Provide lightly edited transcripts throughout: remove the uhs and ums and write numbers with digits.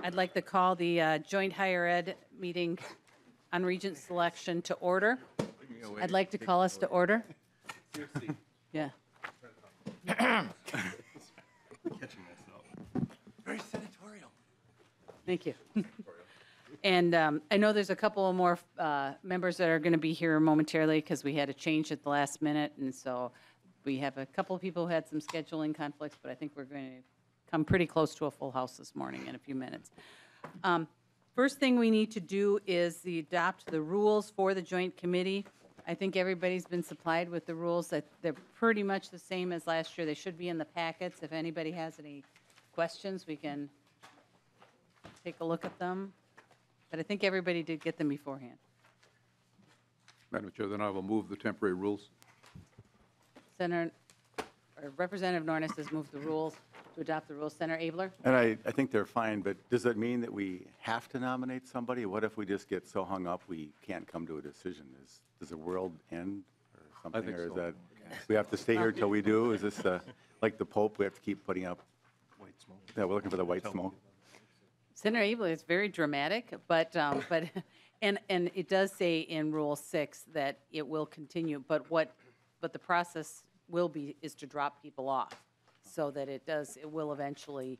I'd like to call the joint higher ed meeting on regent selection to order. I'd like to call us to order. Yeah. Catching myself. Very senatorial. Thank you. And I know there's a couple of more members that are going to be here momentarily because we had a change at the last minute. And so we have a couple of people who had some scheduling conflicts, but I think we're going to come pretty close to a full house this morning in a few minutes. First thing we need to do is adopt the rules for the joint committee. I think everybody's been supplied with the rules. That they're pretty much the same as last year. They should be in the packets. If anybody has any questions, we can take a look at them. But I think everybody did get them beforehand. Madam Chair, then I will move the temporary rules. Representative Nornes has moved the rules to adopt the rules. Senator Abler? And I think they're fine, but does that mean that we have to nominate somebody? What if we just get so hung up we can't come to a decision? Does the world end or something? I think or is so. that we have to stay here till we do? Is this like the Pope? We have to keep putting up White smoke. Yeah, we're looking for the white smoke. Senator Abler, it's very dramatic, but and it does say in Rule 6 that it will continue, but the process is to drop people off so that it will eventually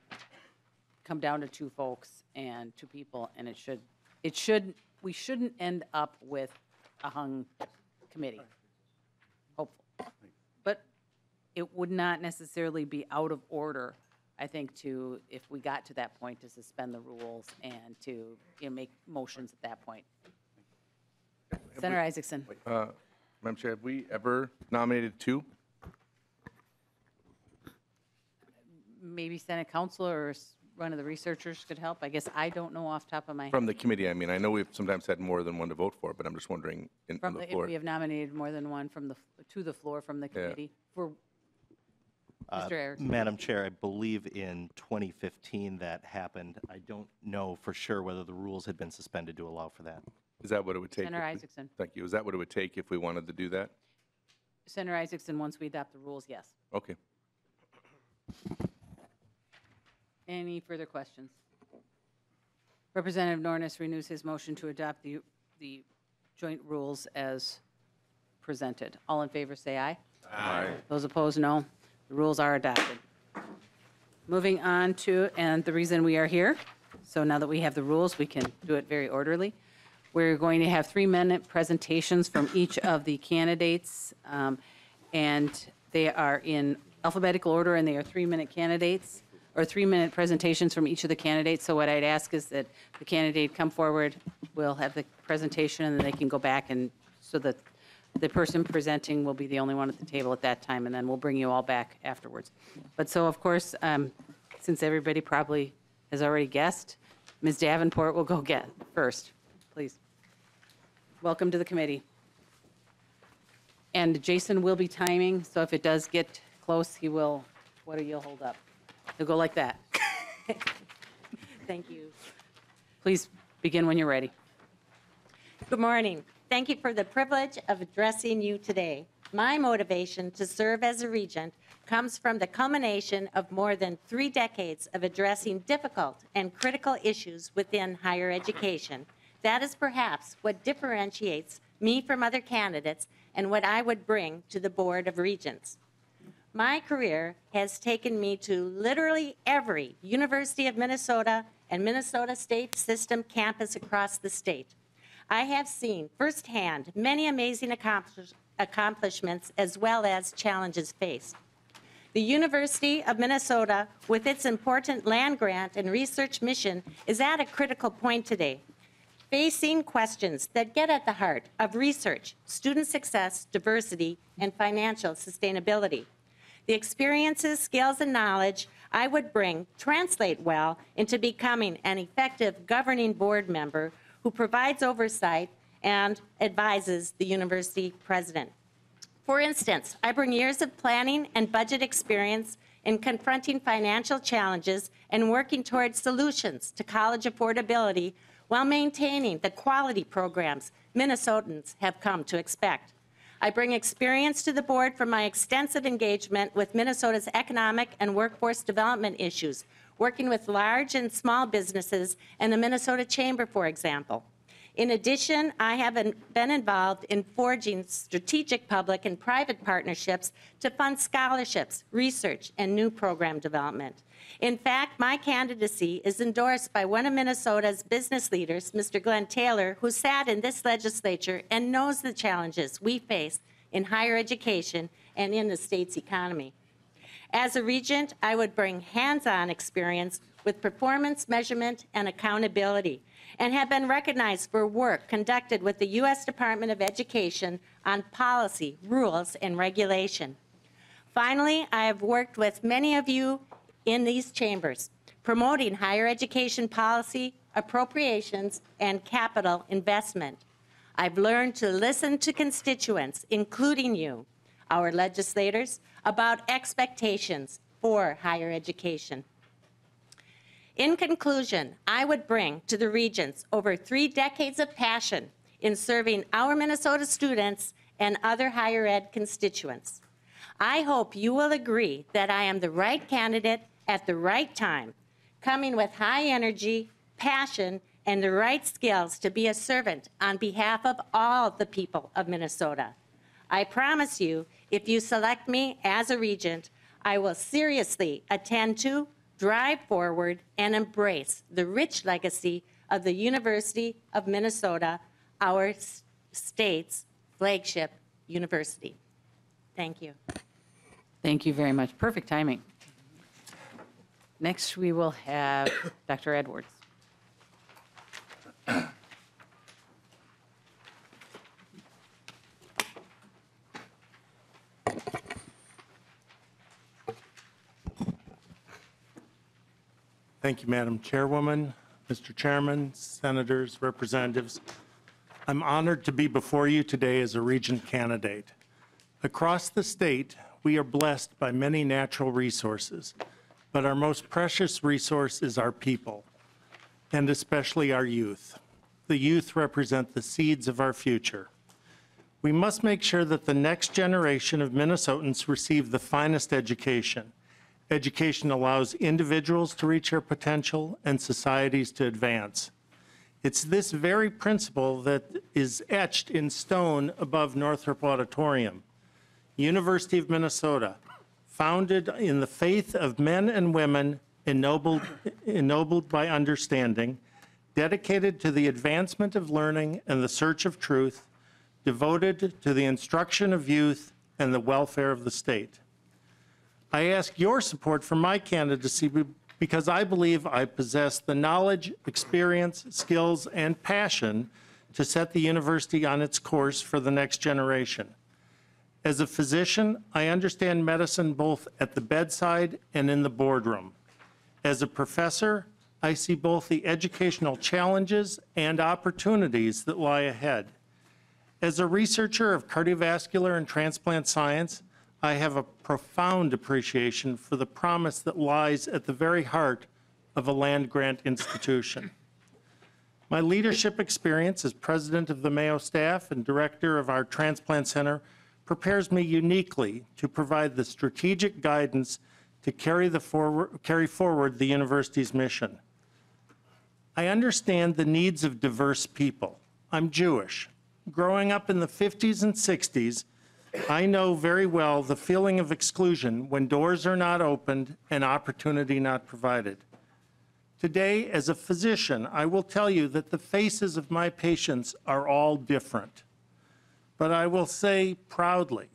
come down to two folks and two people, and we shouldn't end up with a hung committee, hopefully. But it would not necessarily be out of order, I think, if we got to that point, to suspend the rules and to make motions at that point. Senator Isaacson. Madam Chair, have we ever nominated two? Maybe Senate Council or one of the researchers could help. I guess I don't know off the top of my head. From the committee, I mean, I know we've sometimes had more than one to vote for, but I'm just wondering on the floor. If we have nominated more than one to the floor from the committee. For Mr. Erickson. Madam Chair, I believe in 2015 that happened. I don't know for sure whether the rules had been suspended to allow for that. Is that what it would take? Senator Isaacson. Thank you. Is that what it would take if we wanted to do that? Senator Isaacson, once we adopt the rules, yes. Okay. Any further questions? Representative Nornes renews his motion to adopt the joint rules as presented. All in favor say aye. Aye. Those opposed, no. The rules are adopted. Moving on to, and the reason we are here, so now that we have the rules, we can do it very orderly. We're going to have 3-minute presentations from each of the candidates, and they are in alphabetical order, and they are 3-minute candidates, or 3-minute presentations from each of the candidates. So what I'd ask is that the candidate come forward, we'll have the presentation, and then they can go back, and so that the person presenting will be the only one at the table at that time, and then we'll bring you all back afterwards. But so, of course, since everybody probably has already guessed, Ms. Davenport will go get first, please. Welcome to the committee. And Jason will be timing, so if it does get close, he will, what do you hold up? He'll go like that. Thank you. Please begin when you're ready. Good morning. Thank you for the privilege of addressing you today. My motivation to serve as a regent comes from the culmination of more than 3 decades of addressing difficult and critical issues within higher education. That is perhaps what differentiates me from other candidates and what I would bring to the Board of Regents. My career has taken me to literally every University of Minnesota and Minnesota State System campus across the state. I have seen firsthand many amazing accomplishments as well as challenges faced. The University of Minnesota, with its important land grant and research mission, is at a critical point today, facing questions that get at the heart of research, student success, diversity, and financial sustainability. The experiences, skills, and knowledge I would bring translate well into becoming an effective governing board member who provides oversight and advises the university president. For instance, I bring years of planning and budget experience in confronting financial challenges and working towards solutions to college affordability while maintaining the quality programs Minnesotans have come to expect. I bring experience to the board from my extensive engagement with Minnesota's economic and workforce development issues, working with large and small businesses and the Minnesota Chamber, for example. In addition, I have been involved in forging strategic public and private partnerships to fund scholarships, research, and new program development. In fact, my candidacy is endorsed by one of Minnesota's business leaders, Mr. Glenn Taylor, who sat in this legislature and knows the challenges we face in higher education and in the state's economy. As a regent, I would bring hands-on experience with performance measurement and accountability, and have been recognized for work conducted with the U.S. Department of Education on policy, rules, and regulation. Finally, I have worked with many of you in these chambers, promoting higher education policy, appropriations, and capital investment. I've learned to listen to constituents, including you, our legislators, about expectations for higher education. In conclusion, I would bring to the Regents over 3 decades of passion in serving our Minnesota students and other higher ed constituents. I hope you will agree that I am the right candidate at the right time, coming with high energy, passion, and the right skills to be a servant on behalf of all the people of Minnesota. I promise you, if you select me as a regent, I will seriously attend to, drive forward, and embrace the rich legacy of the University of Minnesota, our state's flagship university. Thank you. Thank you very much. Perfect timing. Next, we will have Dr. Edwards. Thank you, Madam Chairwoman, Mr. Chairman, Senators, Representatives. I'm honored to be before you today as a regent candidate. Across the state, we are blessed by many natural resources, but our most precious resource is our people, and especially our youth. The youth represent the seeds of our future. We must make sure that the next generation of Minnesotans receive the finest education. Education allows individuals to reach their potential and societies to advance. It's this very principle that is etched in stone above Northrop Auditorium. University of Minnesota, founded in the faith of men and women, ennobled by understanding, dedicated to the advancement of learning and the search of truth, devoted to the instruction of youth and the welfare of the state. I ask your support for my candidacy because I believe I possess the knowledge, experience, skills, and passion to set the university on its course for the next generation. As a physician, I understand medicine both at the bedside and in the boardroom. As a professor, I see both the educational challenges and opportunities that lie ahead. As a researcher of cardiovascular and transplant science, I have a profound appreciation for the promise that lies at the very heart of a land-grant institution. My leadership experience as president of the Mayo staff and director of our transplant center prepares me uniquely to provide the strategic guidance to carry forward the university's mission. I understand the needs of diverse people. I'm Jewish. Growing up in the 50s and 60s, I know very well the feeling of exclusion when doors are not opened and opportunity not provided. Today, as a physician, I will tell you that the faces of my patients are all different. But I will say proudly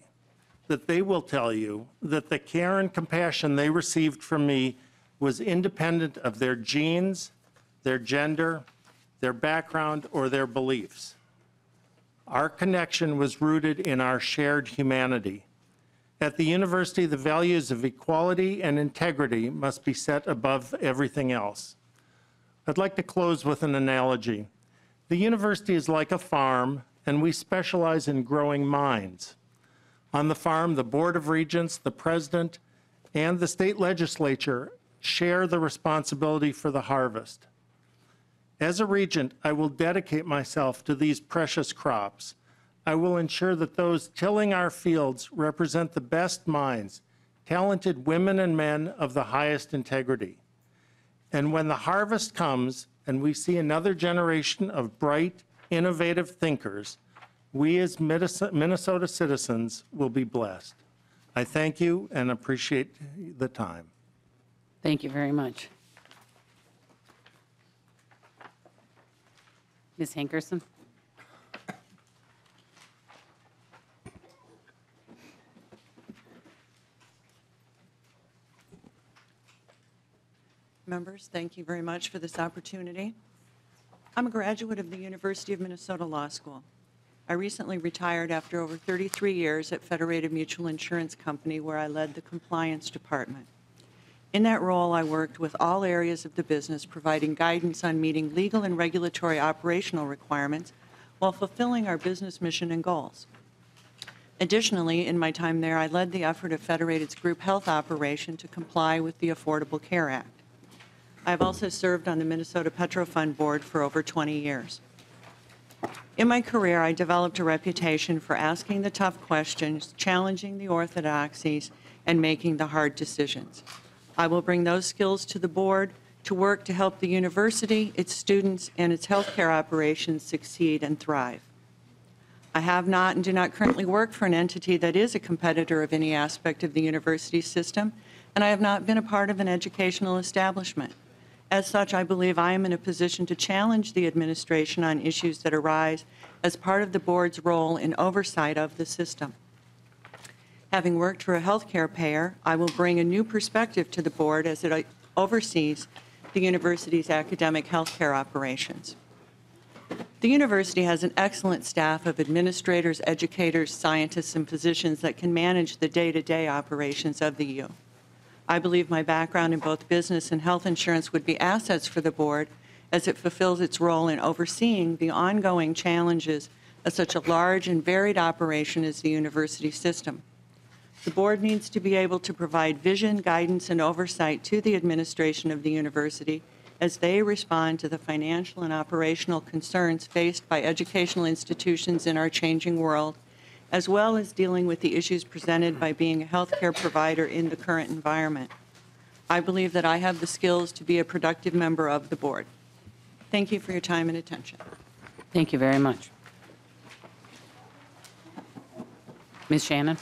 that they will tell you that the care and compassion they received from me was independent of their genes, their gender, their background, or their beliefs. Our connection was rooted in our shared humanity. At the university, the values of equality and integrity must be set above everything else. I'd like to close with an analogy. The university is like a farm, and we specialize in growing minds. On the farm, the Board of Regents, the President, and the state legislature share the responsibility for the harvest. As a regent, I will dedicate myself to these precious crops. I will ensure that those tilling our fields represent the best minds, talented women and men of the highest integrity. And when the harvest comes and we see another generation of bright, innovative thinkers, we as Minnesota citizens will be blessed. I thank you and appreciate the time. Thank you very much. Ms. Hankerson? Members, thank you very much for this opportunity. I'm a graduate of the University of Minnesota Law School. I recently retired after over 33 years at Federated Mutual Insurance Company, where I led the compliance department. In that role, I worked with all areas of the business, providing guidance on meeting legal and regulatory operational requirements while fulfilling our business mission and goals. Additionally, in my time there, I led the effort of Federated's group health operation to comply with the Affordable Care Act. I've also served on the Minnesota Petro Fund Board for over 20 years. In my career, I developed a reputation for asking the tough questions, challenging the orthodoxies, and making the hard decisions. I will bring those skills to the board to work to help the university, its students, and its healthcare operations succeed and thrive. I have not and do not currently work for an entity that is a competitor of any aspect of the university system, and I have not been a part of an educational establishment. As such, I believe I am in a position to challenge the administration on issues that arise as part of the board's role in oversight of the system. Having worked for a healthcare payer, I will bring a new perspective to the board as it oversees the university's academic healthcare operations. The university has an excellent staff of administrators, educators, scientists, and physicians that can manage the day-to-day operations of the U. I believe my background in both business and health insurance would be assets for the board as it fulfills its role in overseeing the ongoing challenges of such a large and varied operation as the university system. The board needs to be able to provide vision, guidance, and oversight to the administration of the university as they respond to the financial and operational concerns faced by educational institutions in our changing world, as well as dealing with the issues presented by being a healthcare provider in the current environment. I believe that I have the skills to be a productive member of the board. Thank you for your time and attention. Thank you very much. Ms. Shannon?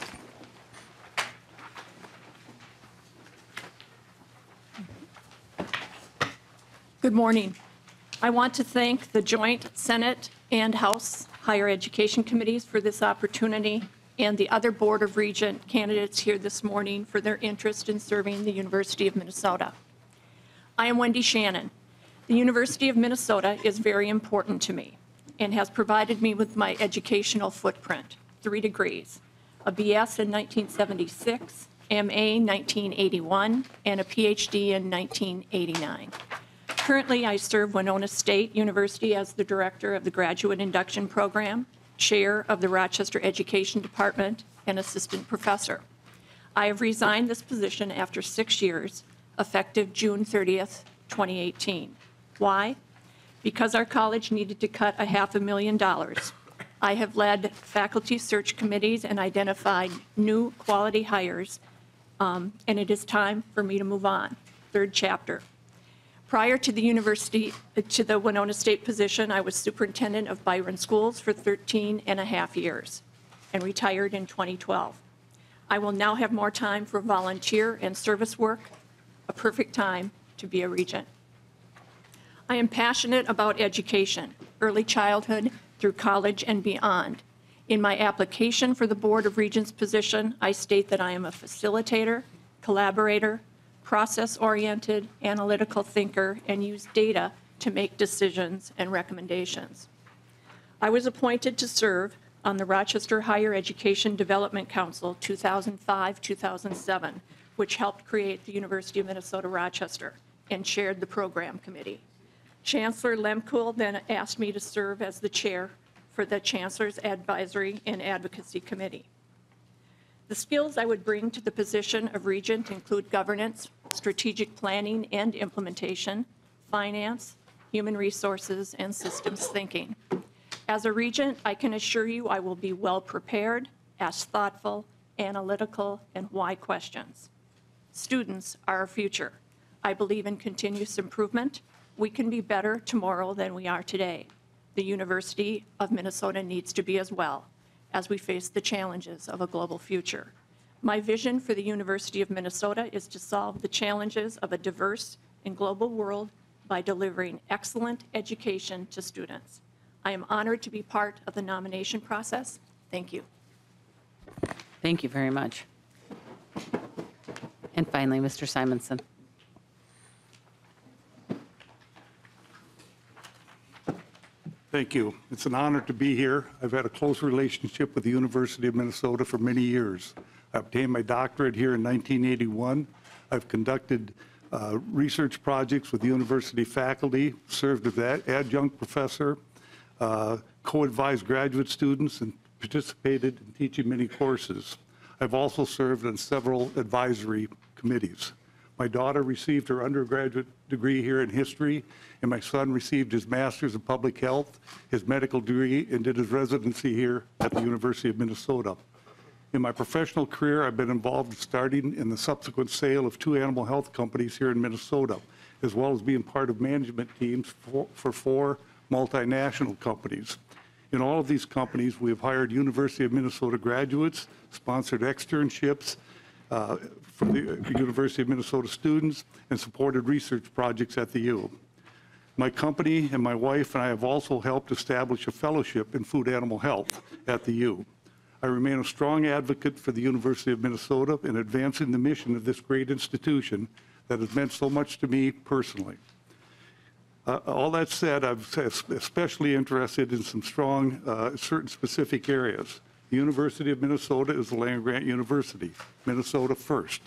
Good morning. I want to thank the Joint Senate and House Higher Education Committees for this opportunity and the other Board of Regent candidates here this morning for their interest in serving the University of Minnesota. I am Wendy Shannon. The University of Minnesota is very important to me and has provided me with my educational footprint, 3 degrees, a BS in 1976, MA 1981, and a PhD in 1989. Currently, I serve Winona State University as the director of the Graduate Induction Program, chair of the Rochester Education Department, and assistant professor. I have resigned this position after 6 years, effective June 30th, 2018. Why? Because our college needed to cut $500,000. I have led faculty search committees and identified new quality hires, and it is time for me to move on. 3rd chapter. Prior to the Winona State position, I was superintendent of Byron Schools for 13.5 years and retired in 2012. I will now have more time for volunteer and service work, a perfect time to be a regent. I am passionate about education, early childhood through college and beyond. In my application for the Board of Regents position, I state that I am a facilitator, collaborator, process-oriented, analytical thinker, and use data to make decisions and recommendations. I was appointed to serve on the Rochester Higher Education Development Council 2005-2007, which helped create the University of Minnesota Rochester, and chaired the program committee. Chancellor Lemkuhl then asked me to serve as the chair for the Chancellor's Advisory and Advocacy Committee. The skills I would bring to the position of regent include governance, strategic planning and implementation, finance, human resources, and systems thinking. As a regent, I can assure you I will be well prepared, ask thoughtful, analytical, and why questions. Students are our future. I believe in continuous improvement. We can be better tomorrow than we are today. The University of Minnesota needs to be as well as we face the challenges of a global future. My vision for the University of Minnesota is to solve the challenges of a diverse and global world by delivering excellent education to students. I am honored to be part of the nomination process. Thank you. Thank you very much. And finally, Mr. Simonson. Thank you. It's an honor to be here. I've had a close relationship with the University of Minnesota for many years. I obtained my doctorate here in 1981. I've conducted research projects with university faculty, served as adjunct professor, co-advised graduate students, and participated in teaching many courses. I've also served on several advisory committees. My daughter received her undergraduate degree here in history, and my son received his master's in public health, his medical degree, and did his residency here at the University of Minnesota. In my professional career, I've been involved in starting and the subsequent sale of 2 animal health companies here in Minnesota, as well as being part of management teams for 4 multinational companies. In all of these companies, we have hired University of Minnesota graduates, sponsored externships from the University of Minnesota students, and supported research projects at the U. My company and my wife and I have also helped establish a fellowship in food animal health at the U. I remain a strong advocate for the University of Minnesota in advancing the mission of this great institution that has meant so much to me personally. All that said, I'm especially interested in some strong, certain specific areas. The University of Minnesota is a land-grant university, Minnesota first.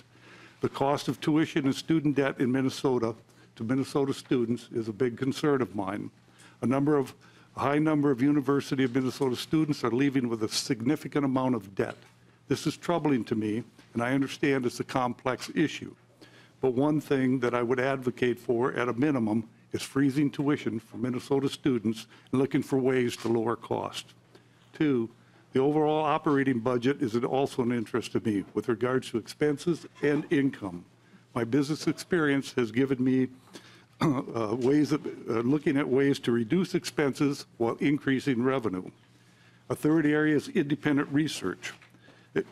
The cost of tuition and student debt in Minnesota to Minnesota students is a big concern of mine. A high number of University of Minnesota students are leaving with a significant amount of debt. This is troubling to me, and I understand it's a complex issue. But one thing that I would advocate for at a minimum is freezing tuition for Minnesota students and looking for ways to lower cost. 2, the overall operating budget is also an interest to me with regards to expenses and income. My business experience has given me looking at ways to reduce expenses while increasing revenue. A third area is independent research.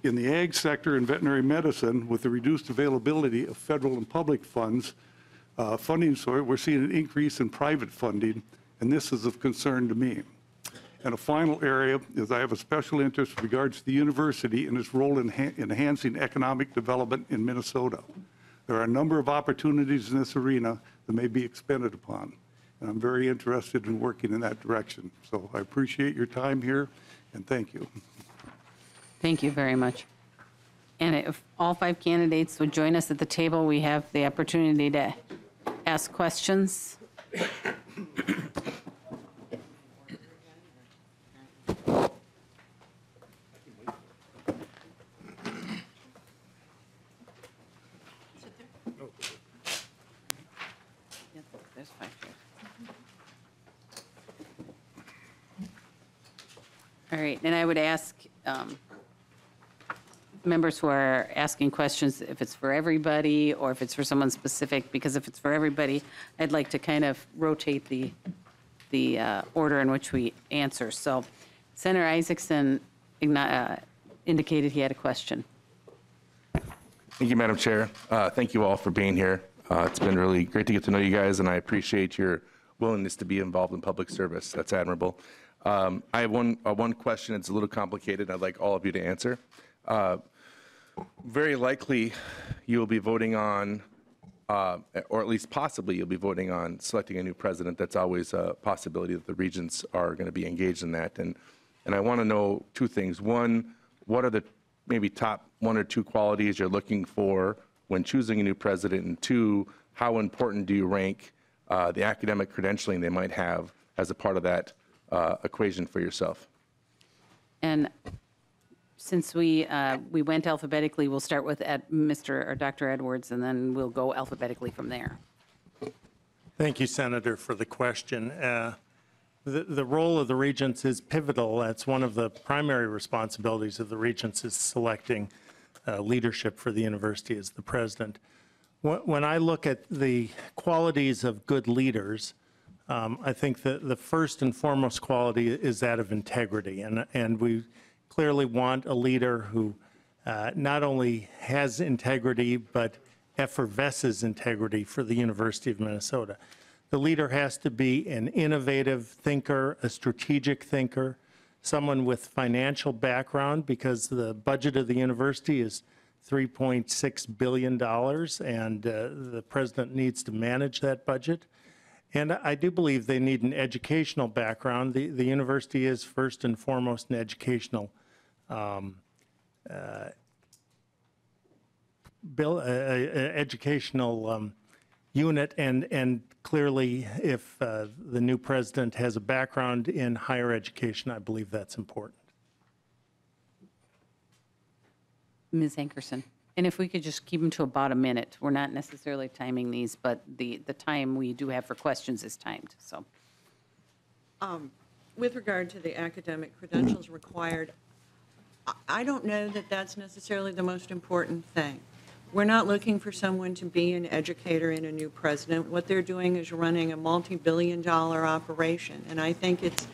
In the ag sector and veterinary medicine, with the reduced availability of federal and public funding, we're seeing an increase in private funding, and this is of concern to me. And a final area is I have a special interest with regards to the university and its role in enhancing economic development in Minnesota. There are a number of opportunities in this arena that may be expended upon, and I'm very interested in working in that direction. So I appreciate your time here, and thank you. Thank you very much. And if all 5 candidates would join us at the table, we have the opportunity to ask questions. There's 5 here. All right, and I would ask members who are asking questions if it's for everybody or if it's for someone specific, because if it's for everybody, I'd like to kind of rotate the order in which we answer. So Senator Isaacson indicated he had a question. Thank you, Madam Chair. Thank you all for being here. It's been really great to get to know you guys, and I appreciate your willingness to be involved in public service. That's admirable. I have one question. It's a little complicated. I'd like all of you to answer. Very likely, you will be voting on, or at least possibly you'll be voting on selecting a new president. That's always a possibility that the regents are going to be engaged in that. And I want to know 2 things. One, what are the maybe top 1 or 2 qualities you're looking for when choosing a new president? And 2, how important do you rank the academic credentialing they might have as a part of that equation for yourself? And since we went alphabetically, we'll start with Dr. Edwards, and then we'll go alphabetically from there. Thank you, Senator, for the question. The role of the regents is pivotal. That's one of the primary responsibilities of the regents is selecting leadership for the university as the president. When I look at the qualities of good leaders, I think that the first and foremost quality is that of integrity. And we clearly want a leader who not only has integrity, but effervesces integrity for the University of Minnesota. The leader has to be an innovative thinker, a strategic thinker, someone with financial background, because the budget of the university is $3.6 billion, and the president needs to manage that budget. And I do believe they need an educational background. The university is first and foremost an educational unit, and clearly if the new president has a background in higher education, I believe that's important. Ms. Hankerson. And if we could just keep them to about a minute. We're not necessarily timing these, but the time we do have for questions is timed, so. With regard to the academic credentials required, I don't know that that's necessarily the most important thing. We're not looking for someone to be an educator and a new president. What they're doing is running a multi-billion-dollar operation, and I think it's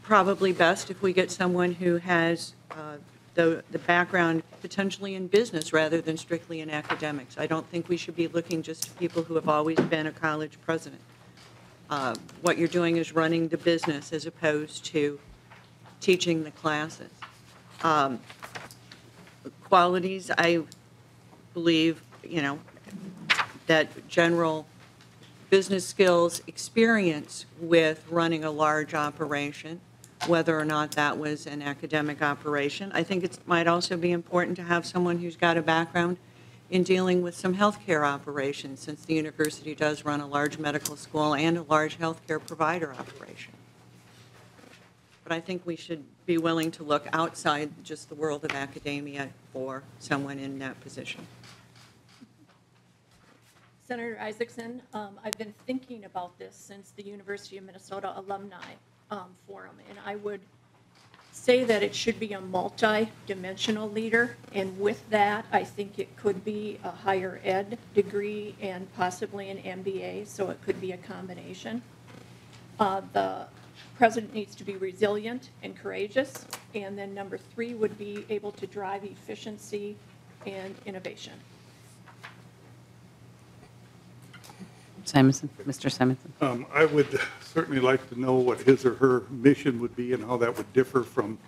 probably best if we get someone who has the background potentially in business rather than strictly in academics. I don't think we should be looking just to people who have always been a college president. What you're doing is running the business as opposed to teaching the classes. Qualities, I believe, that general business skills, experience with running a large operation, whether or not that was an academic operation. I think it might also be important to have someone who's got a background in dealing with some healthcare operations, since the university does run a large medical school and a large healthcare provider operation. But I think we should be willing to look outside just the world of academia for someone in that position. Senator Isaacson, I've been thinking about this since the University of Minnesota Alumni Forum, and I would say that it should be a multi-dimensional leader, and with that, I think it could be a higher ed degree and possibly an MBA, so it could be a combination. The president needs to be resilient and courageous, and then number 3 would be able to drive efficiency and innovation. Simonson, Mr. Simonson. I would certainly like to know what his or her mission would be and how that would differ from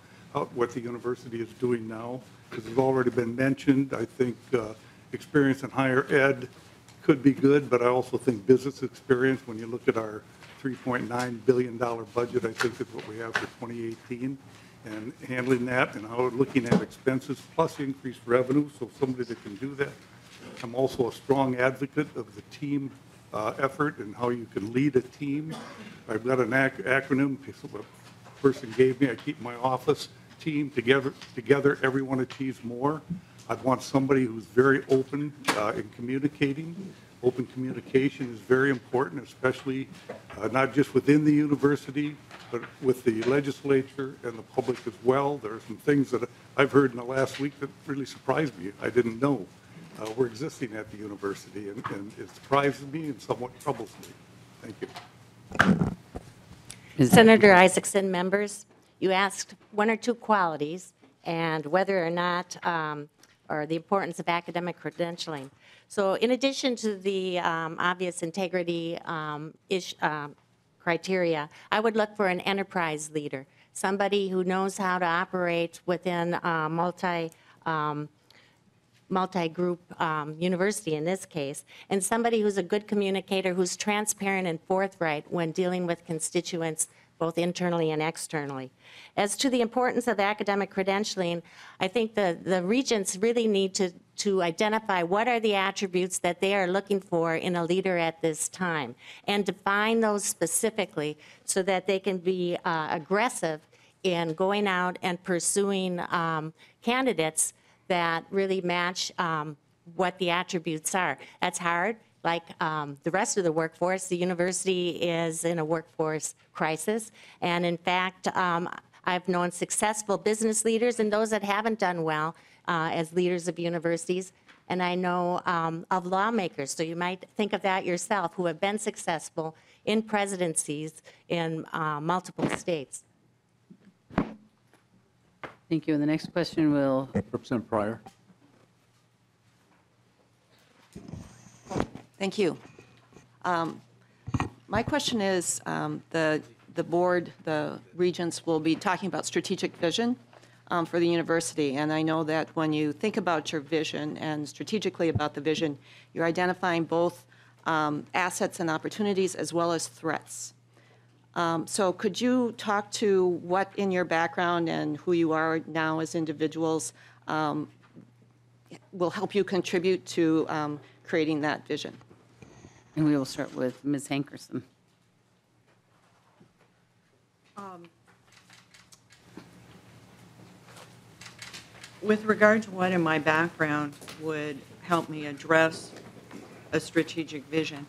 what the university is doing now. As has already been mentioned, I think experience in higher ed could be good, but I also think business experience, when you look at our $3.9 billion budget, I think is what we have for 2018, and handling that and how looking at expenses plus increased revenue, so somebody that can do that. I'm also a strong advocate of the team effort and how you can lead a team. I've got an acronym a person gave me. I keep my office team together, everyone achieves more. I'd want somebody who's very open in communicating. Open communication is very important, especially not just within the university, but with the legislature and the public as well. There are some things that I've heard in the last week that really surprised me. I didn't know were existing at the university, and it surprises me and somewhat troubles me. Thank you. Senator Isaacson, members, you asked 1 or 2 qualities and whether or not, or the importance of academic credentialing. So in addition to the obvious integrity criteria, I would look for an enterprise leader, somebody who knows how to operate within multi-group university in this case, and somebody who's a good communicator, who's transparent and forthright when dealing with constituents both internally and externally. As to the importance of academic credentialing, I think the regents really need to identify what are the attributes that they are looking for in a leader at this time, and define those specifically so that they can be aggressive in going out and pursuing candidates that really match what the attributes are. That's hard. Like the rest of the workforce, the university is in a workforce crisis. And in fact, I've known successful business leaders and those that haven't done well as leaders of universities. And I know of lawmakers, so you might think of that yourself, who have been successful in presidencies in multiple states. Thank you. And the next question will, Representative Pryor. Thank you. My question is, the board, the regents will be talking about strategic vision for the university. And I know that when you think about your vision and strategically about the vision, you're identifying both assets and opportunities as well as threats. So could you talk to what in your background and who you are now as individuals will help you contribute to creating that vision? and we will start with Ms. Hankerson. With regard to what in my background would help me address a strategic vision,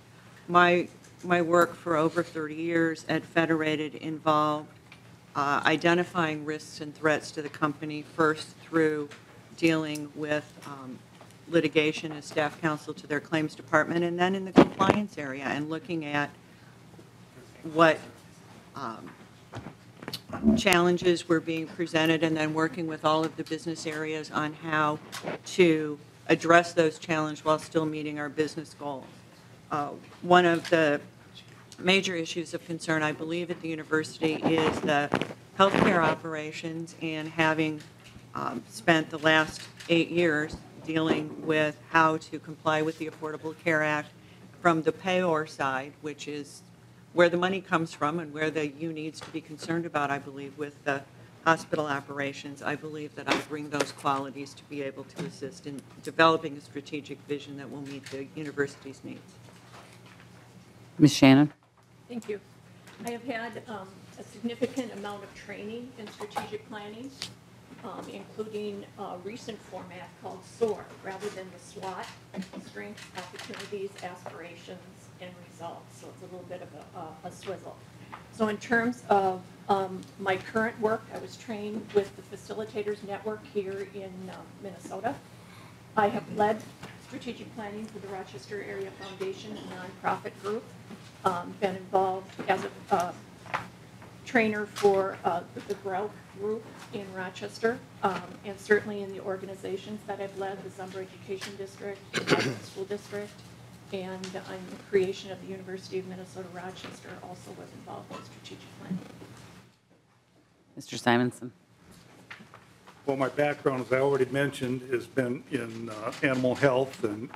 my work for over 30 years at Federated involved identifying risks and threats to the company, first through dealing with litigation as staff counsel to their claims department, and then in the compliance area and looking at what challenges were being presented, and then working with all of the business areas on how to address those challenges while still meeting our business goals. One of the major issues of concern, I believe, at the university is the healthcare operations, and having spent the last 8 years dealing with how to comply with the Affordable Care Act from the payor side, which is where the money comes from and where the U needs to be concerned about, I believe, with the hospital operations. I believe that I bring those qualities to be able to assist in developing a strategic vision that will meet the university's needs. Ms. Shannon? Thank you. I have had a significant amount of training in strategic planning, including a recent format called SOAR, rather than the SWOT, strengths, opportunities, aspirations, and results. So it's a little bit of a swizzle. So in terms of my current work, I was trained with the Facilitators Network here in Minnesota. I have led strategic planning for the Rochester Area Foundation, a nonprofit group. Been involved as a trainer for the Growth Group in Rochester, and certainly in the organizations that I've led, the Zumber Education District, the Boston School District, and in the creation of the University of Minnesota Rochester, also was involved in strategic planning. Mr. Simonson? Well, my background, as I already mentioned, has been in animal health and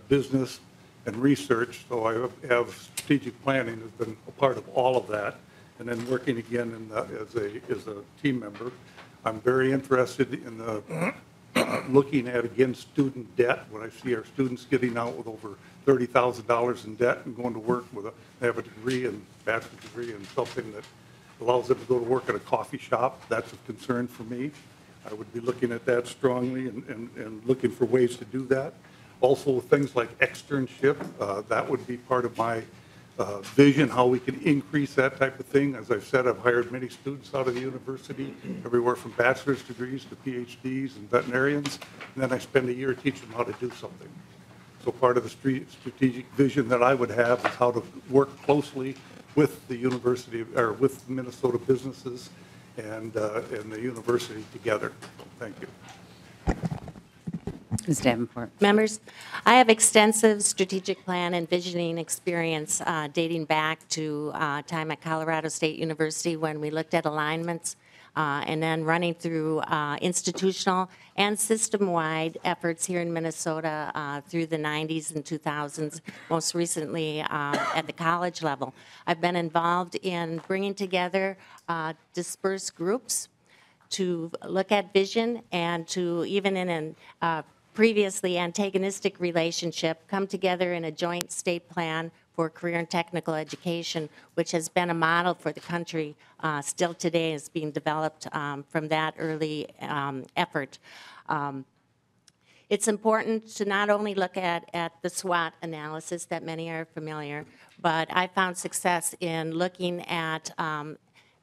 business and research, so I have strategic planning has been a part of all of that. And then working again as a team member, I'm very interested in the looking at, again, student debt. When I see our students getting out with over $30,000 in debt and going to work with they have a degree and bachelor's degree in something that allows them to go to work at a coffee shop, that's of concern for me. I would be looking at that strongly and looking for ways to do that. Also, things like externship, that would be part of my vision, how we can increase that type of thing. As I've said, I've hired many students out of the university, everywhere from bachelor's degrees to PhDs and veterinarians, and then I spend a year teaching them how to do something. So part of the strategic vision that I would have is how to work closely with the university, or with Minnesota businesses and the university together. Thank you. Ms. Davenport? Members, I have extensive strategic plan and visioning experience dating back to time at Colorado State University when we looked at alignments, and then running through institutional and system-wide efforts here in Minnesota through the 90s and 2000s, most recently at the college level. I've been involved in bringing together dispersed groups to look at vision, and to, even in an previously antagonistic relationship, come together in a joint state plan for career and technical education, which has been a model for the country. Still today is being developed from that early effort. It's important to not only look at the SWOT analysis that many are familiar, but I found success in looking at and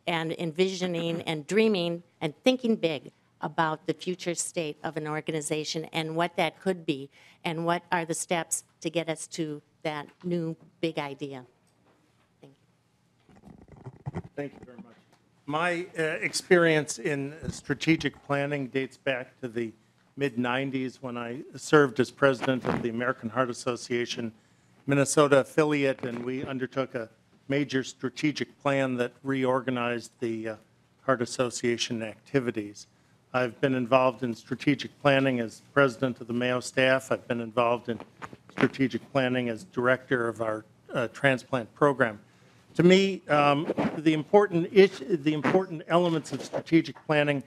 envisioning and dreaming and thinking big about the future state of an organization and what that could be, and what are the steps to get us to that new big idea. Thank you. Thank you very much. My experience in strategic planning dates back to the mid-'90s when I served as president of the American Heart Association Minnesota affiliate, and we undertook a major strategic plan that reorganized the Heart Association activities. I've been involved in strategic planning as president of the Mayo staff. I've been involved in strategic planning as director of our transplant program. To me, the important elements of strategic planning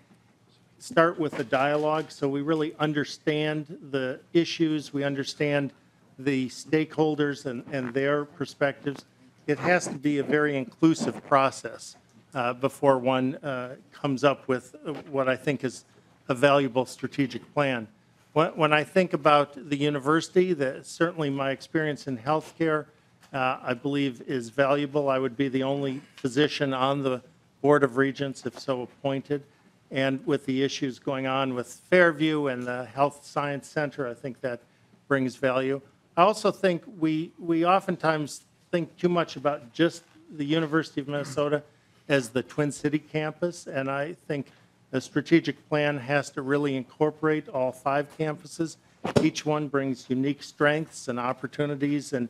start with the dialogue, so we really understand the issues, we understand the stakeholders and their perspectives. It has to be a very inclusive process before one comes up with what I think is a valuable strategic plan. When I think about the university, certainly my experience in healthcare, I believe is valuable. I would be the only physician on the Board of Regents, if so appointed. And with the issues going on with Fairview and the Health Science Center, I think that brings value. I also think we oftentimes think too much about just the University of Minnesota as the Twin City campus, and I think a strategic plan has to really incorporate all 5 campuses. Each one brings unique strengths and opportunities, and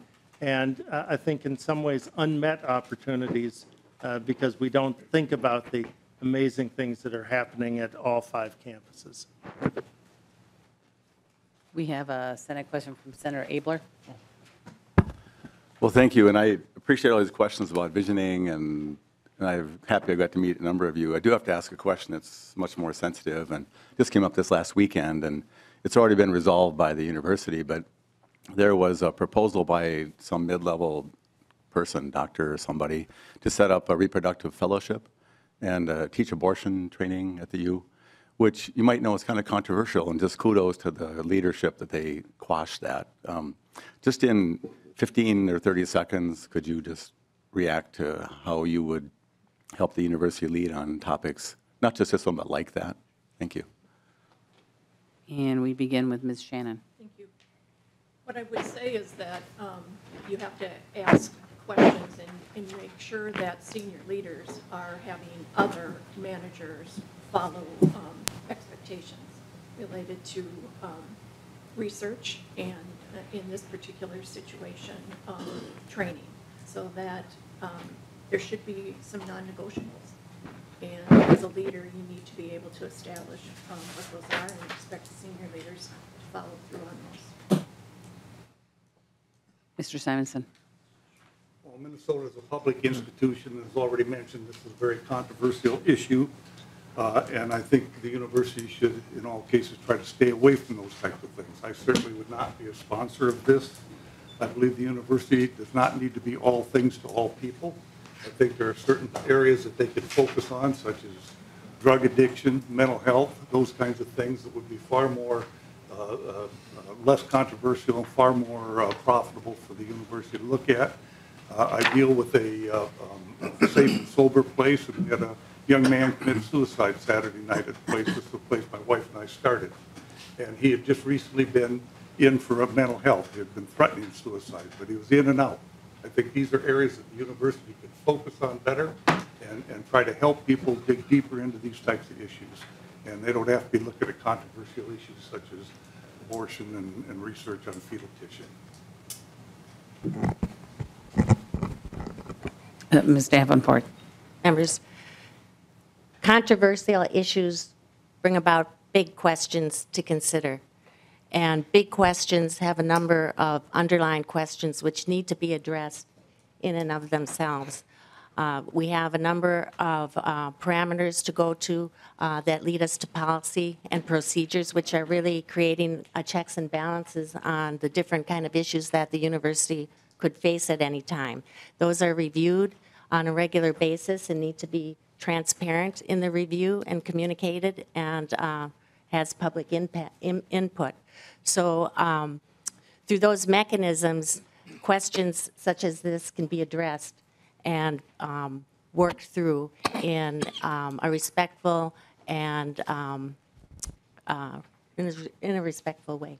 I think in some ways unmet opportunities because we don't think about the amazing things that are happening at all 5 campuses. We have a Senate question from Senator Abler. Well, thank you, and I appreciate all these questions about visioning, and I'm happy I got to meet a number of you. I do have to ask a question that's much more sensitive, and this came up this last weekend, and it's already been resolved by the university, but there was a proposal by some mid-level person, doctor or somebody, to set up a reproductive fellowship and teach abortion training at the U, which you might know is kind of controversial, and just kudos to the leadership that they quashed that. Just in 15 or 30 seconds, could you just react to how you would help the university lead on topics, not just this one, but like that? Thank you. And we begin with Ms. Shannon. Thank you. What I would say is that you have to ask questions and make sure that senior leaders are having other managers follow expectations related to research and, in this particular situation, training, so that there should be some non-negotiables. And as a leader, you need to be able to establish what those are and expect the senior leaders to follow through on those. Mr. Simonson. Well, Minnesota is a public institution, as already mentioned. This is a very controversial issue, and I think the university should, in all cases, try to stay away from those types of things. I certainly would not be a sponsor of this. I believe the university does not need to be all things to all people. I think there are certain areas that they could focus on, such as drug addiction, mental health, those kinds of things that would be far more less controversial, far more profitable for the university to look at. I deal with a safe and sober place, and we had a young man commit suicide Saturday night at the place. This is the place my wife and I started. And he had just recently been in for a mental health. He had been threatening suicide, but he was in and out. I think these are areas that the university could focus on better and try to help people dig deeper into these types of issues. And they don't have to be looking at controversial issues such as abortion and research on fetal tissue. Ms. Davenport. Members, controversial issues bring about big questions to consider. And big questions have a number of underlying questions which need to be addressed in and of themselves. We have a number of parameters to go to that lead us to policy and procedures, which are really creating checks and balances on the different kind of issues that the university could face at any time. Those are reviewed on a regular basis and need to be transparent in the review and communicated, and has public input. So through those mechanisms, questions such as this can be addressed and worked through in a respectful and in a respectful way.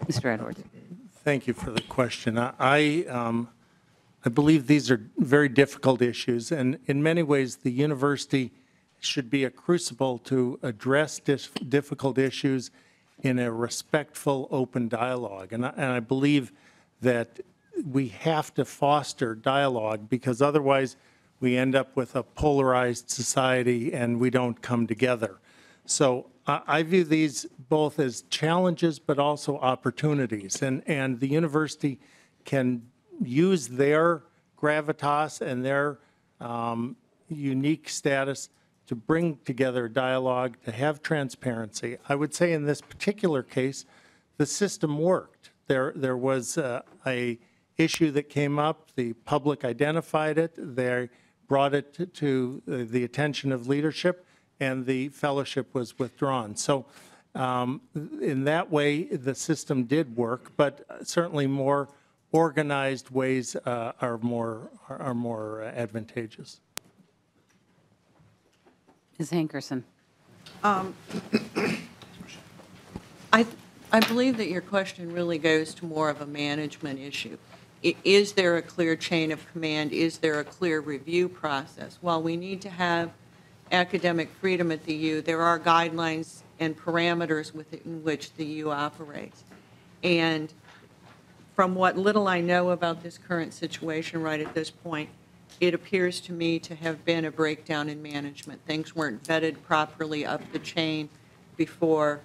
Mr. Edwards. Thank you for the question. I believe these are very difficult issues, and in many ways, the university should be a crucible to address difficult issues in a respectful, open dialogue. And I believe that we have to foster dialogue, because otherwise we end up with a polarized society and we don't come together. So I view these both as challenges but also opportunities, and the university can use their gravitas and their unique status to bring together dialogue, to have transparency. I would say in this particular case, the system worked. There was a issue that came up, the public identified it, they brought it to the attention of leadership, and the fellowship was withdrawn. So in that way, the system did work, but certainly more organized ways are more advantageous. Ms. Hankerson. I believe that your question really goes to more of a management issue. Is there a clear chain of command? Is there a clear review process? While we need to have academic freedom at the U, there are guidelines and parameters within which the U operates. And from what little I know about this current situation right at this point, it appears to me to have been a breakdown in management. Things weren't vetted properly up the chain before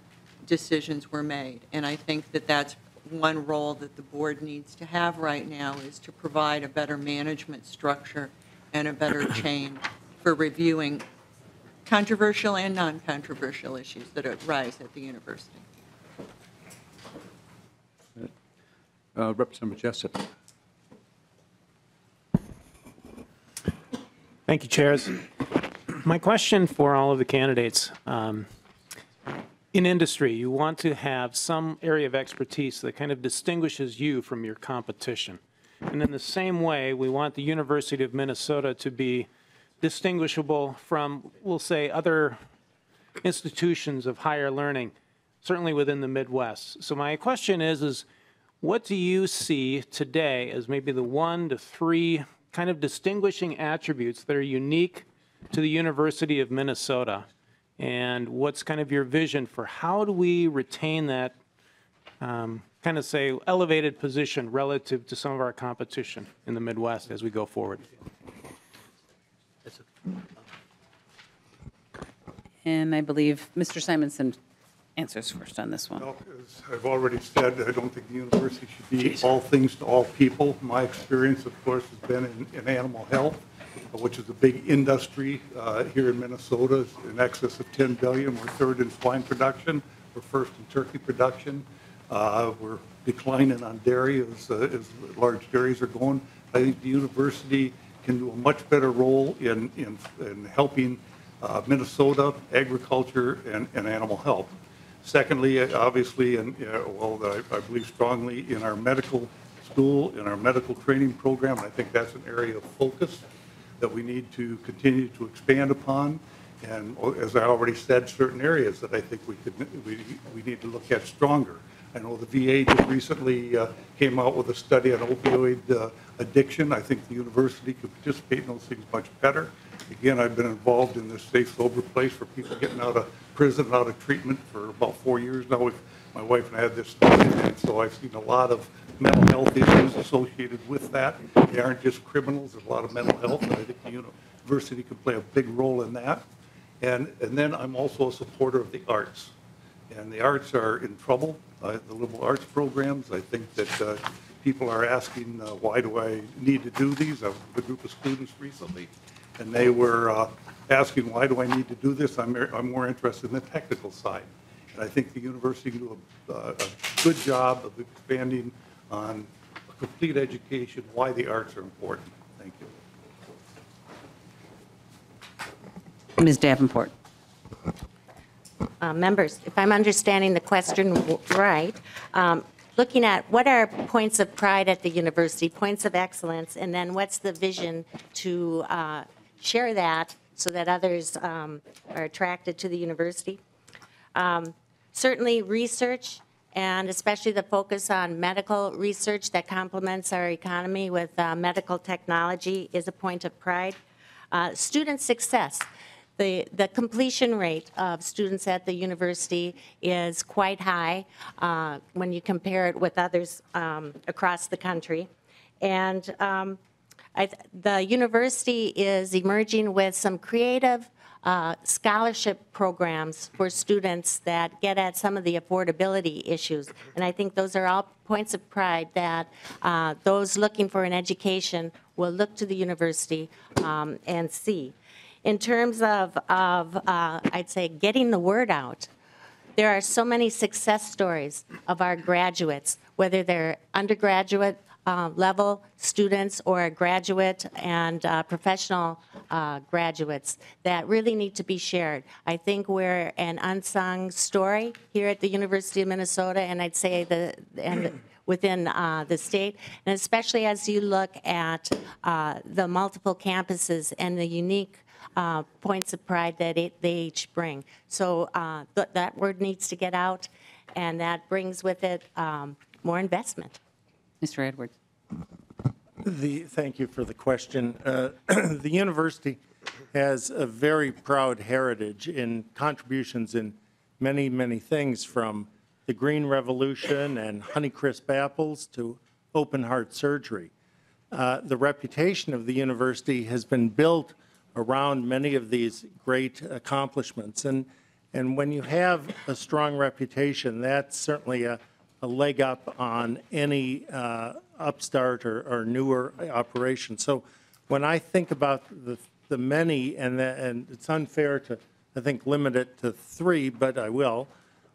decisions were made. And I think that that's one role that the board needs to have right now, is to provide a better management structure and a better chain for reviewing controversial and non-controversial issues that arise at the university. Representative Jessup. Thank you, Chairs. My question for all of the candidates, in industry, you want to have some area of expertise that kind of distinguishes you from your competition. And in the same way, we want the University of Minnesota to be distinguishable from, we'll say, other institutions of higher learning, certainly within the Midwest. So my question is what do you see today as maybe the 1 to 3 kind of distinguishing attributes that are unique to the University of Minnesota? And what's kind of your vision for how do we retain that kind of, say, elevated position relative to some of our competition in the Midwest as we go forward? And I believe Mr. Simonson answers first on this one. Well, as I've already said, I don't think the university should be all things to all people. My experience, of course, has been in animal health, which is a big industry here in Minnesota, in excess of $10 billion. We're third in swine production. We're first in turkey production. We're declining on dairy as large dairies are going. I think the university can do a much better role in helping Minnesota agriculture and animal health. Secondly, obviously, and I believe strongly in our medical school, in our medical training program. I think that's an area of focus that we need to continue to expand upon. And as I already said, certain areas that I think we need to look at stronger. I know the VA just recently came out with a study on opioid addiction. I think the university could participate in those things much better. Again, I've been involved in this safe, sober place for people getting out of prison and out of treatment for about 4 years now. My wife and I had this study, and so I've seen a lot of mental health issues associated with that. They aren't just criminals, there's a lot of mental health, and I think the university can play a big role in that. And then I'm also a supporter of the arts. And the arts are in trouble, the liberal arts programs. I think that people are asking, why do I need to do these? I was with a group of students recently, and they were asking, why do I need to do this? I'm more interested in the technical side. And I think the university can do a good job of expanding on a complete education, why the arts are important. Thank you. Ms. Davenport. Members, if I'm understanding the question right, looking at what are points of pride at the university, points of excellence, and then what's the vision to share that so that others are attracted to the university. Certainly research, and especially the focus on medical research that complements our economy with medical technology is a point of pride. Student success. The completion rate of students at the university is quite high when you compare it with others across the country. And the university is emerging with some creative scholarship programs for students that get at some of the affordability issues. And I think those are all points of pride that those looking for an education will look to the university and see. In terms of I'd say, getting the word out, there are so many success stories of our graduates, whether they're undergraduate level students or graduate and professional graduates that really need to be shared. I think we're an unsung story here at the University of Minnesota, and I'd say within the state, and especially as you look at the multiple campuses and the unique points of pride that they each bring. So that word needs to get out, and that brings with it more investment. Mr. Edwards. Thank you for the question. The university has a very proud heritage in contributions in many, many things, from the Green Revolution and Honeycrisp apples to open heart surgery. The reputation of the university has been built around many of these great accomplishments. And when you have a strong reputation, that's certainly a leg up on any upstart or newer operation. So when I think about the many, and it's unfair to, I think, limit it to 3, but I will,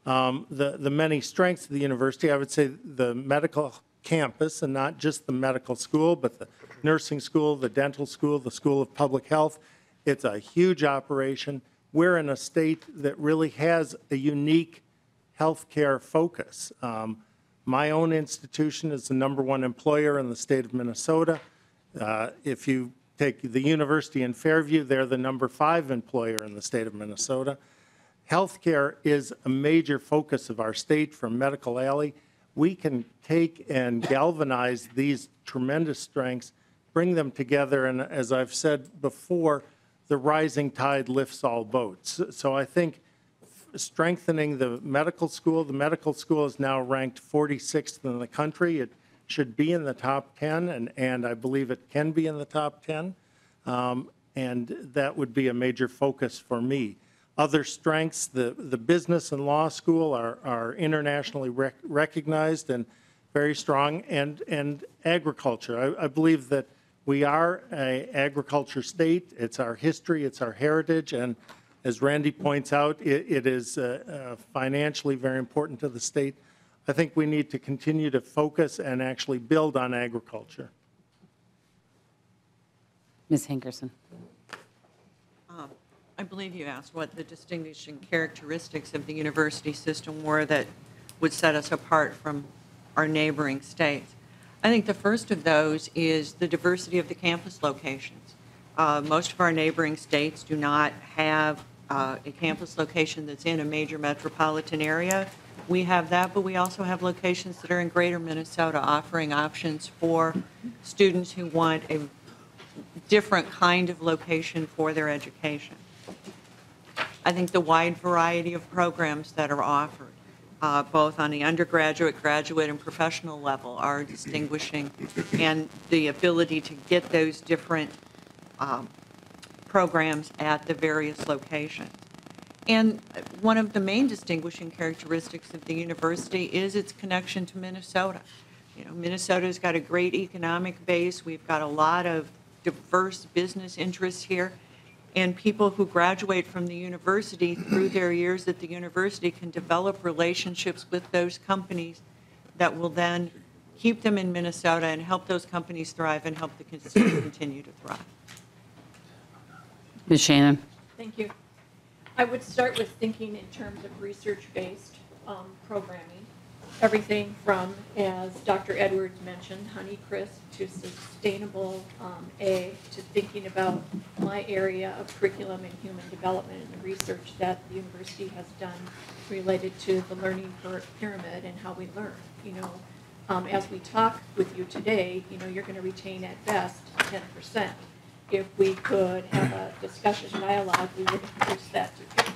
the many strengths of the university, I would say the medical campus, and not just the medical school, but the nursing school, the dental school, the School of Public Health. It's a huge operation. We're in a state that really has a unique healthcare focus. My own institution is the #1 employer in the state of Minnesota. If you take the university in Fairview, they're the #5 employer in the state of Minnesota. Healthcare is a major focus of our state from Medical Alley. We can take and galvanize these tremendous strengths, bring them together, and as I've said before, the rising tide lifts all boats. So I think strengthening the medical school is now ranked 46th in the country. It should be in the top 10, and I believe it can be in the top 10. And that would be a major focus for me. Other strengths, the business and law school are internationally recognized and very strong, and agriculture. I believe that we are an agriculture state. It's our history, it's our heritage, and as Randy points out, it is financially very important to the state. I think we need to continue to focus and actually build on agriculture. Ms. Hankerson. I believe you asked what the distinguishing characteristics of the university system were that would set us apart from our neighboring states. I think the first of those is the diversity of the campus locations. Most of our neighboring states do not have a campus location that's in a major metropolitan area. We have that, but we also have locations that are in greater Minnesota offering options for students who want a different kind of location for their education. I think the wide variety of programs that are offered, both on the undergraduate, graduate, and professional level, are distinguishing, and the ability to get those different programs at the various locations. And one of the main distinguishing characteristics of the university is its connection to Minnesota. You know, Minnesota's got a great economic base. We've got a lot of diverse business interests here. And people who graduate from the university through their years at the university can develop relationships with those companies that will then keep them in Minnesota and help those companies thrive and help the state continue to thrive. Ms. Shannon. Thank you. I would start with thinking in terms of research-based programming. everything from, as Dr. Edwards mentioned, Honeycrisp to sustainable ag to thinking about my area of curriculum and human development and the research that the university has done related to the learning pyramid and how we learn. You know, as we talk with you today, you know, you're going to retain at best 10%. If we could have a discussion dialogue, we would increase that to 50%.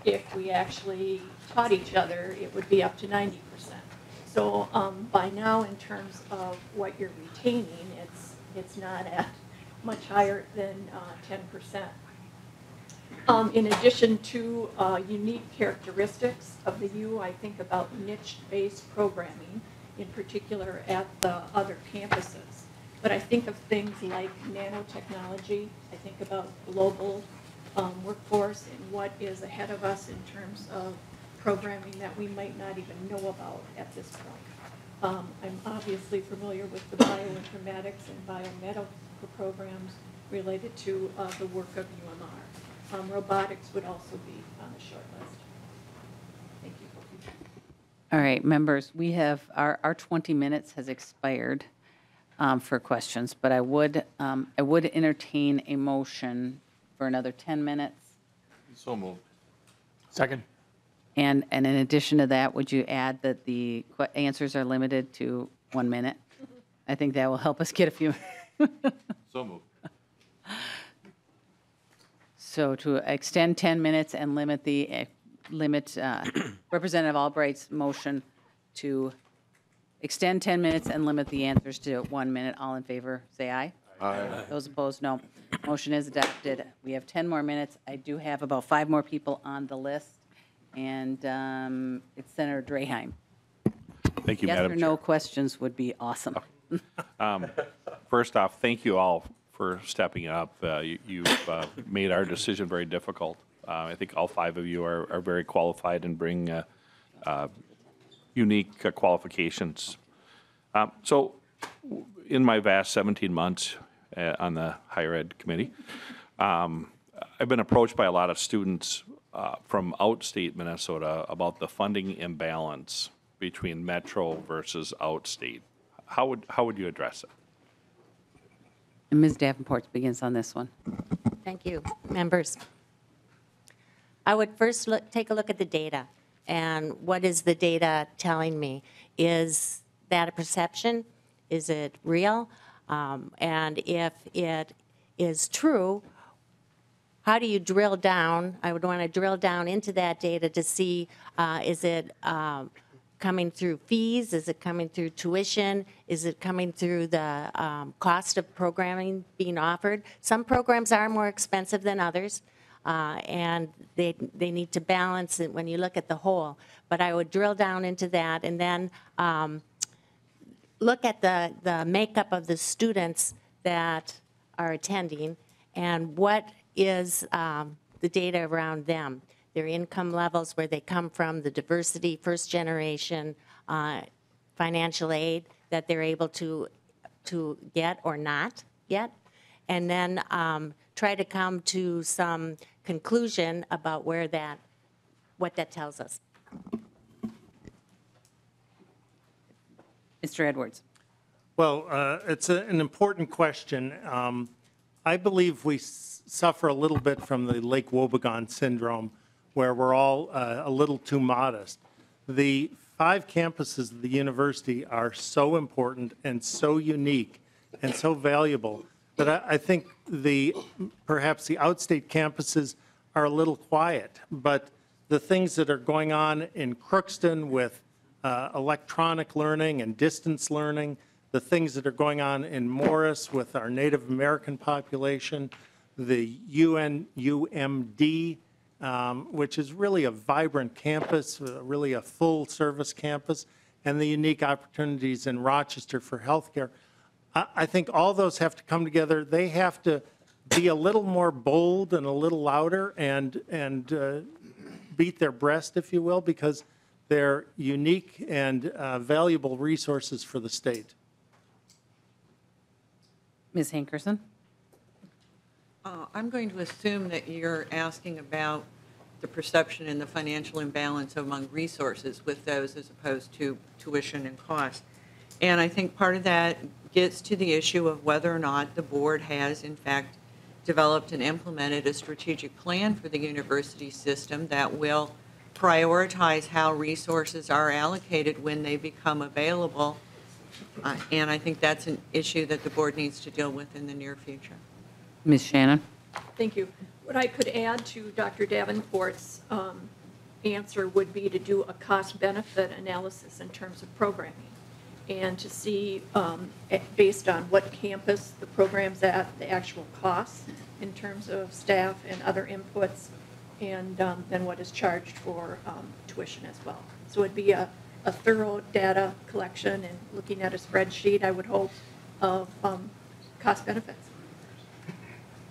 If we actually taught each other, it would be up to 90%. So by now, in terms of what you're retaining, it's not at much higher than 10%. In addition to unique characteristics of the U, I think about niche-based programming, in particular at the other campuses. But I think of things like nanotechnology. I think about global workforce and what is ahead of us in terms of programming that we might not even know about at this point. I'm obviously familiar with the bioinformatics and biomedical programs related to the work of UMR. Robotics would also be on the short list. Thank you. All right, members, we have, our 20 minutes has expired for questions, but I would entertain a motion for another 10 minutes. So moved. Second. And in addition to that, would you add that the answers are limited to 1 minute? I think that will help us get a few. So moved. So to extend 10 minutes and limit Representative Albright's motion to extend 10 minutes and limit the answers to 1 minute. All in favor, say aye. Aye. Those opposed, no. Motion is adopted. We have 10 more minutes. I do have about 5 more people on the list, and it's Senator Draheim. Thank you, Yes Madam or Chair. no questions would be awesome. First off, thank you all for stepping up. You've made our decision very difficult. I think all 5 of you are very qualified and bring unique qualifications. So in my vast 17 months on the higher ed committee, I've been approached by a lot of students from outstate Minnesota about the funding imbalance between metro versus outstate. How would you address it? And Ms. Davenport begins on this one. Thank you, members. I would first take a look at the data. And what is the data telling me? Is that a perception? Is it real? And if it is true, how do you drill down? I would want to drill down into that data to see, is it coming through fees? Is it coming through tuition? Is it coming through the cost of programming being offered? Some programs are more expensive than others, and they need to balance it when you look at the whole. But I would drill down into that and then look at the makeup of the students that are attending and what is the data around them. Their income levels, where they come from, the diversity, first generation, financial aid that they're able to get or not get, and then try to come to some conclusion about what that tells us. Mr. Edwards. Well, it's an important question. I believe we suffer a little bit from the Lake Wobegon syndrome, where we're all a little too modest. The 5 campuses of the university are so important and so unique and so valuable that I think perhaps the outstate campuses are a little quiet. But the things that are going on in Crookston with electronic learning and distance learning, the things that are going on in Morris with our Native American population, the UMD, which is really a vibrant campus, really a full-service campus, and the unique opportunities in Rochester for healthcare. I think all those have to come together. They have to be a little more bold and a little louder and beat their breast, if you will, because they're unique and valuable resources for the state. Ms. Hankerson. I'm going to assume that you're asking about the perception and the financial imbalance among resources with those as opposed to tuition and cost. And I think part of that gets to the issue of whether or not the board has, in fact, developed and implemented a strategic plan for the university system that will prioritize how resources are allocated when they become available. And I think that's an issue that the board needs to deal with in the near future. Ms. Shannon? Thank you. What I could add to Dr. Davenport's answer would be to do a cost-benefit analysis in terms of programming and to see, based on what campus the program's at, the actual costs in terms of staff and other inputs, and then what is charged for tuition as well. So it'd be a thorough data collection and looking at a spreadsheet, I would hope, of cost benefits.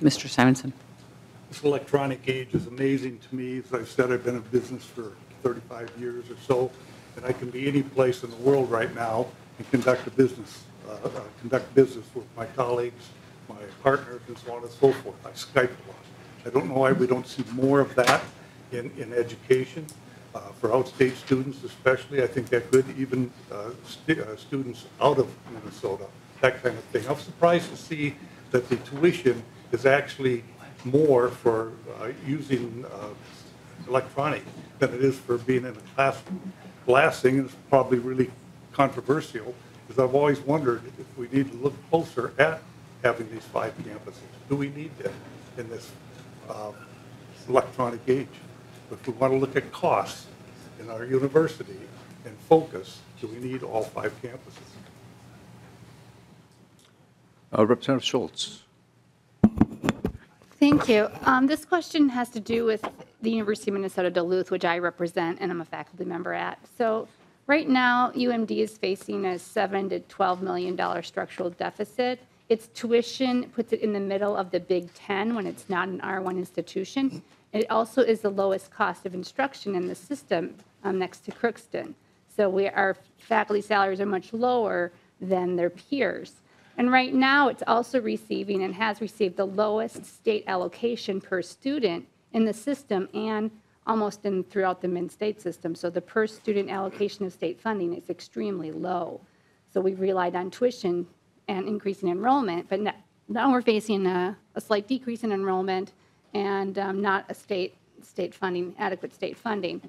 Mr. Simonson? This electronic age is amazing to me. As I've said, I've been in business for 35 years or so, and I can be any place in the world right now and conduct business with my colleagues, my partners, and so on and so forth. I Skype a lot. I don't know why we don't see more of that in education. For outstate students especially, I think that could even students out of Minnesota, that kind of thing. I'm surprised to see that the tuition is actually more for using electronic than it is for being in a classroom. Last thing is probably really controversial, is I've always wondered if we need to look closer at having these 5 campuses. Do we need them in this electronic age? If we want to look at costs in our university and focus, do we need all 5 campuses? Representative Schultz. Thank you. This question has to do with the University of Minnesota Duluth, which I represent and I'm a faculty member at. So right now, UMD is facing a $7 to $12 million structural deficit. Its tuition puts it in the middle of the Big Ten when it's not an R1 institution. It also is the lowest cost of instruction in the system next to Crookston. So our faculty salaries are much lower than their peers. And right now, it's also receiving and has received the lowest state allocation per student in the system and almost throughout the mid-state system. So the per student allocation of state funding is extremely low. So we relied on tuition and increasing enrollment, but now we're facing a slight decrease in enrollment and not a adequate state funding.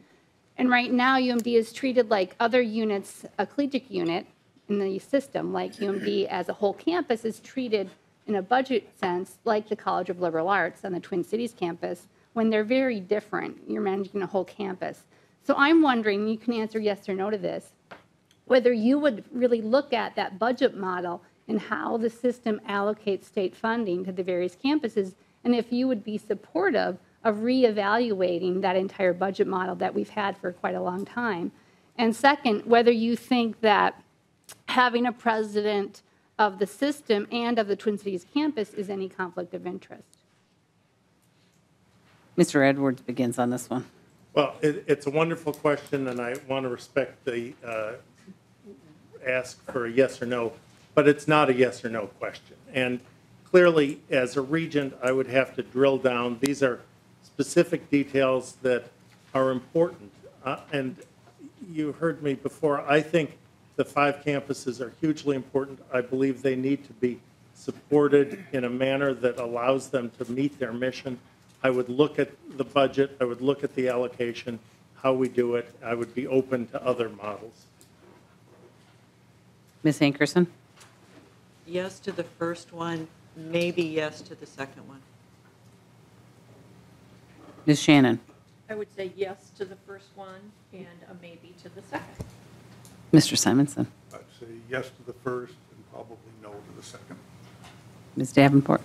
And right now, UMD is treated like other units, a collegiate unit in the system, like UMD as a whole campus is treated in a budget sense like the College of Liberal Arts on the Twin Cities campus, when they're very different. You're managing a whole campus. So I'm wondering, you can answer yes or no to this, whether you would really look at that budget model and how the system allocates state funding to the various campuses, and if you would be supportive of reevaluating that entire budget model that we've had for quite a long time. And second, whether you think that having a president of the system and of the Twin Cities campus is any conflict of interest. Mr. Edwards begins on this one. Well, it's a wonderful question, and I want to respect the ask for a yes or no, but it's not a yes or no question. And clearly, as a regent, I would have to drill down. These are specific details that are important. And you heard me before. I think the 5 campuses are hugely important. I believe they need to be supported in a manner that allows them to meet their mission. I would look at the budget. I would look at the allocation, how we do it. I would be open to other models. Ms. Hankerson? Yes to the first one, maybe yes to the second one. Ms. Shannon? I would say yes to the first one and a maybe to the second. Mr. Simonson? I'd say yes to the first and probably no to the second. Ms. Davenport?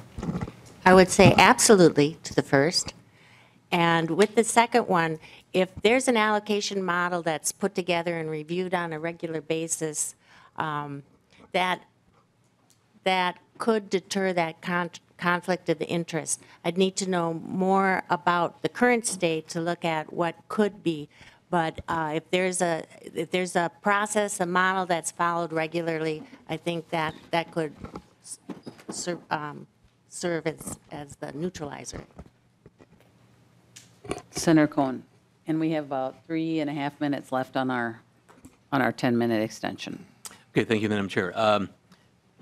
I would say absolutely to the first. And with the second one, if there's an allocation model that's put together and reviewed on a regular basis, that could deter that conflict of interest. I'd need to know more about the current state to look at what could be. But if there's a process, a model that's followed regularly, I think that could serve as the neutralizer. Senator Cohen. And we have about 3.5 minutes left on our 10-minute extension. Okay, thank you, Madam Chair. I'm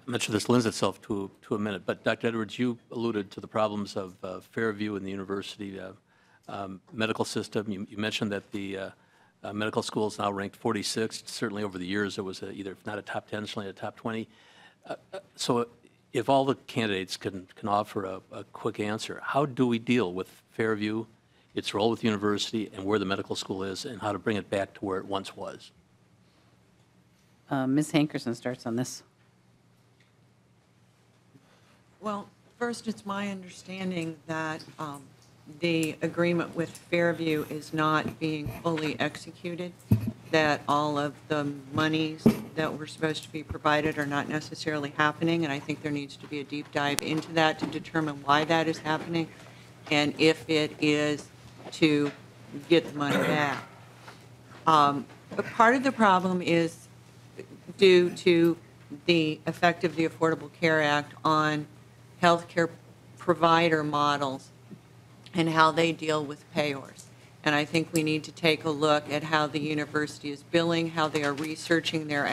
not sure this lends itself to a minute, but Dr. Edwards, you alluded to the problems of Fairview and the university medical system. You mentioned that the medical school is now ranked 46th. Certainly over the years, it was either, if not a top 10, certainly a top 20. So if all the candidates can offer a quick answer, how do we deal with Fairview, its role with the university, and where the medical school is, and how to bring it back to where it once was? Ms. Hankerson starts on this. Well, first, it's my understanding that the agreement with Fairview is not being fully executed, that all of the monies that were supposed to be provided are not necessarily happening, and I think there needs to be a deep dive into that to determine why that is happening, and if it is to get the money back. But part of the problem is due to the effect of the Affordable Care Act on healthcare provider models and how they deal with payors. And I think we need to take a look at how the university is billing, how they are researching their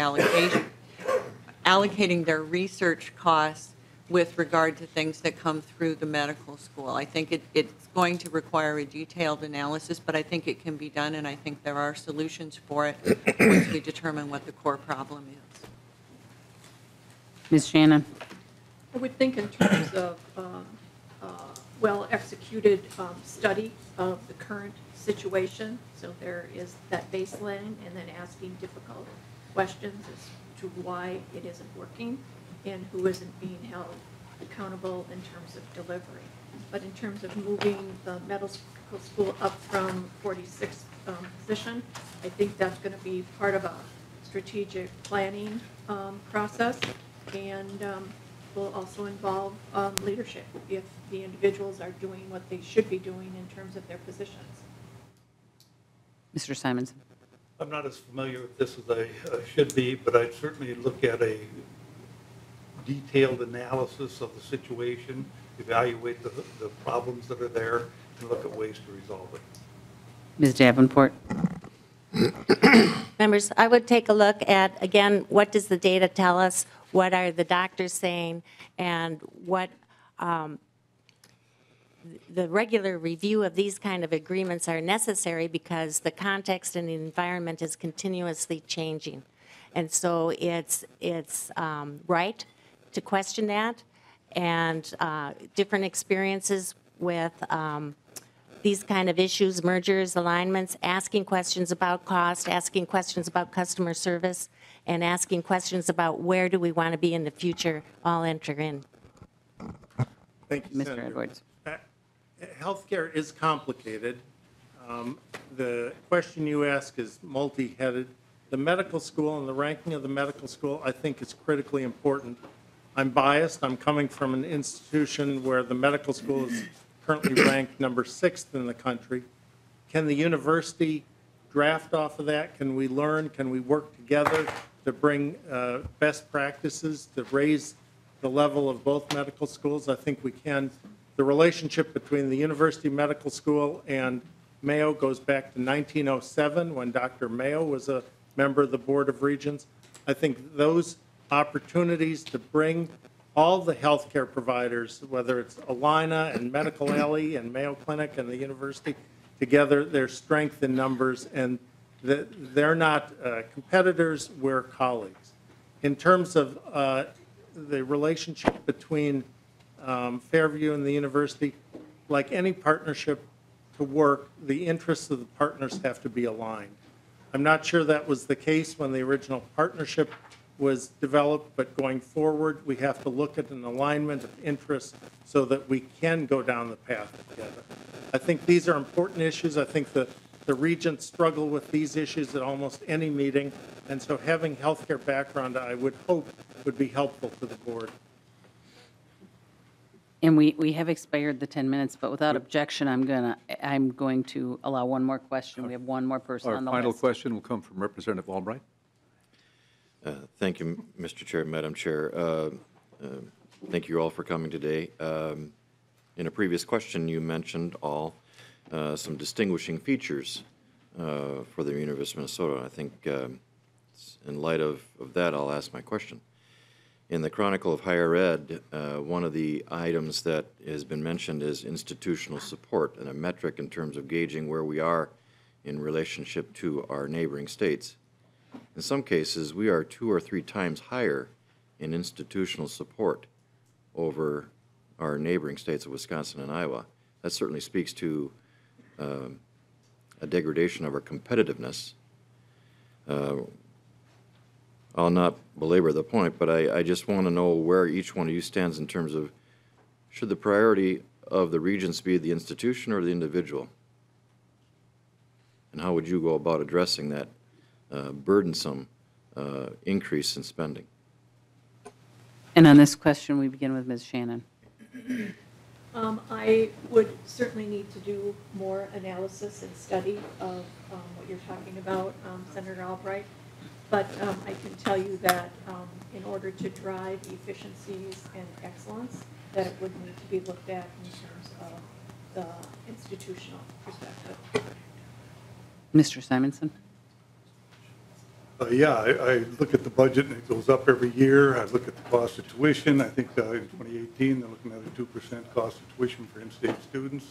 allocating their research costs with regard to things that come through the medical school. I think it's going to require a detailed analysis, but I think it can be done, and I think there are solutions for it once we determine what the core problem is. Ms. Shannon. I would think in terms of well-executed study of the current situation. So there is that baseline, and then asking difficult questions as to why it isn't working and who isn't being held accountable in terms of delivery. But in terms of moving the medical school up from 46th position, I think that's going to be part of a strategic planning process, and will also involve leadership if the individuals are doing what they should be doing in terms of their positions. Mr. Simonson. I'm not as familiar with this as I should be, but I'd certainly look at a detailed analysis of the situation, evaluate the problems that are there, and look at ways to resolve it. Ms. Davenport. Members, I would take a look at, again, what does the data tell us? What are the doctors saying? And what the regular review of these kind of agreements are necessary because the context and the environment is continuously changing. And so it's right to question that, and different experiences with these kind of issues, mergers, alignments, asking questions about cost, asking questions about customer service, and asking questions about where do we want to be in the future all enter in. Thank you, Mr. Senator. Edwards. Healthcare is complicated. The question you ask is multi-headed. The medical school and the ranking of the medical school, I think, is critically important. I'm biased. I'm coming from an institution where the medical school is currently ranked number 6th in the country. Can the university draft off of that? Can we learn? Can we work together to bring best practices to raise the level of both medical schools? I think we can. The relationship between the University Medical School and Mayo goes back to 1907 when Dr. Mayo was a member of the Board of Regents. I think those opportunities to bring all the healthcare providers, whether it's Alina and Medical Alley and Mayo Clinic and the university, together, their strength in numbers, and they're not competitors, we're colleagues. In terms of the relationship between Fairview and the university, like any partnership to work, the interests of the partners have to be aligned. I'm not sure that was the case when the original partnership was developed, but going forward, we have to look at an alignment of interests so that we can go down the path together. I think these are important issues. I think the regents struggle with these issues at almost any meeting, and so having healthcare background, I would hope, would be helpful to the board. And we have expired the 10 minutes, but without objection, I'm going to allow one more question. We have one more person on the list. Our final question will come from Representative Albright. Thank you, Mr. Chair, Madam Chair. Thank you all for coming today. In a previous question, you mentioned all some distinguishing features for the University of Minnesota. I think in light of that, I'll ask my question. In the Chronicle of Higher Ed, one of the items that has been mentioned is institutional support, and a metric in terms of gauging where we are in relationship to our neighboring states. In some cases, we are 2 or 3 times higher in institutional support over our neighboring states of Wisconsin and Iowa. That certainly speaks to a degradation of our competitiveness. I'll not belabor the point, but I just want to know where each one of you stands in terms of, should the priority of the regents be the institution or the individual? And how would you go about addressing that burdensome increase in spending? And on this question, we begin with Ms. Shannon. I would certainly need to do more analysis and study of what you're talking about, Senator Albright. But I can tell you that in order to drive efficiencies and excellence, that it would need to be looked at in terms of the institutional perspective. Mr. Simonson? Yeah, I look at the budget and it goes up every year. I look at the cost of tuition. I think in 2018, they're looking at a 2% cost of tuition for in-state students.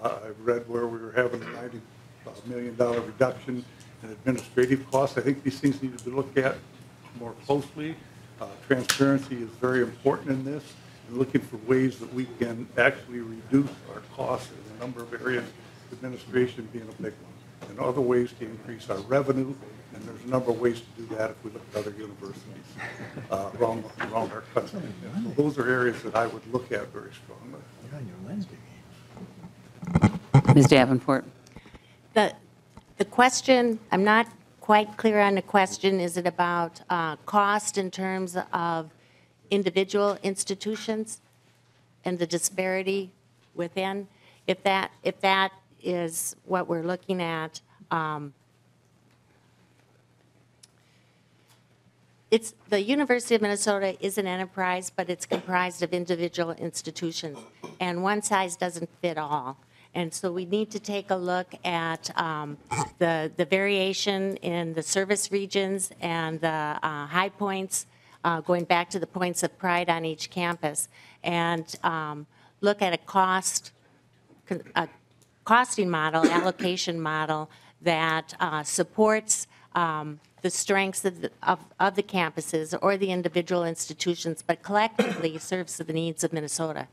I've read where we were having a $90 million reduction in administrative costs. I think these things need to be looked at more closely. Transparency is very important in this, and looking for ways that we can actually reduce our costs in a number of areas, administration being a big one, and other ways to increase our revenue. And there's a number of ways to do that if we look at other universities around our country. And so those are areas that I would look at very strongly. Ms. Davenport? The question, I'm not quite clear on the question. Is it about cost in terms of individual institutions and the disparity within? If that is what we're looking at, the University of Minnesota is an enterprise, but it's comprised of individual institutions, and one size doesn't fit all. And so we need to take a look at the variation in the service regions and the high points, going back to the points of pride on each campus, and look at a costing model, allocation model that supports the strengths of the campuses or the individual institutions, but collectively serves the needs of Minnesota.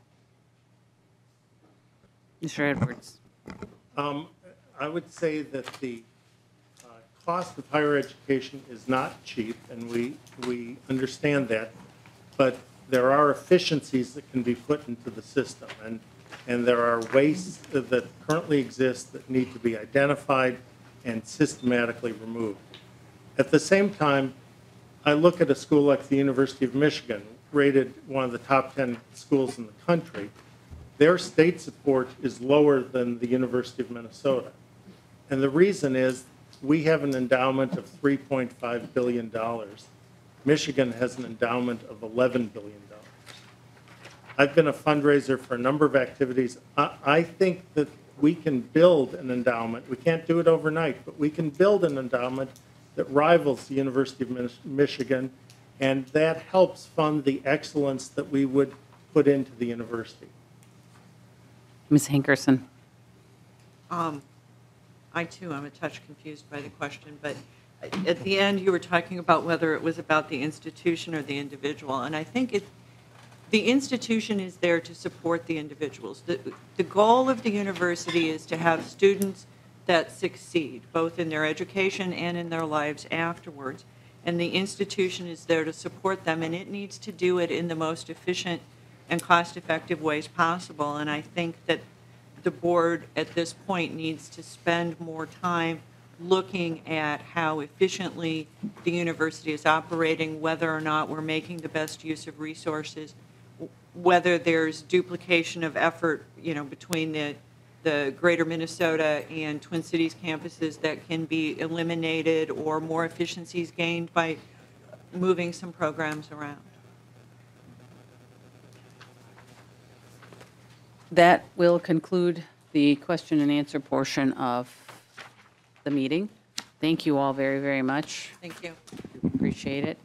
Mr. Edwards? I would say that the cost of higher education is not cheap, and we understand that, but there are efficiencies that can be put into the system, and there are wastes that currently exist that need to be identified and systematically removed. At the same time, I look at a school like the University of Michigan, rated one of the top 10 schools in the country. Their state support is lower than the University of Minnesota. And the reason is we have an endowment of $3.5 billion. Michigan has an endowment of $11 billion. I've been a fundraiser for a number of activities. I think that we can build an endowment. We can't do it overnight, but we can build an endowment that rivals the University of Michigan, and that helps fund the excellence that we would put into the university. Ms. Hankerson? I too am a touch confused by the question, but at the end you were talking about whether it was about the institution or the individual, and I think the institution is there to support the individuals. The goal of the university is to have students that succeed, both in their education and in their lives afterwards. And the institution is there to support them, and it needs to do it in the most efficient and cost-effective ways possible. And I think that the board at this point needs to spend more time looking at how efficiently the university is operating, whether or not we're making the best use of resources, whether there's duplication of effort, between the Greater Minnesota and Twin Cities campuses that can be eliminated, or more efficiencies gained by moving some programs around. That will conclude the question and answer portion of the meeting. Thank you all very, very much. Thank you. Appreciate it.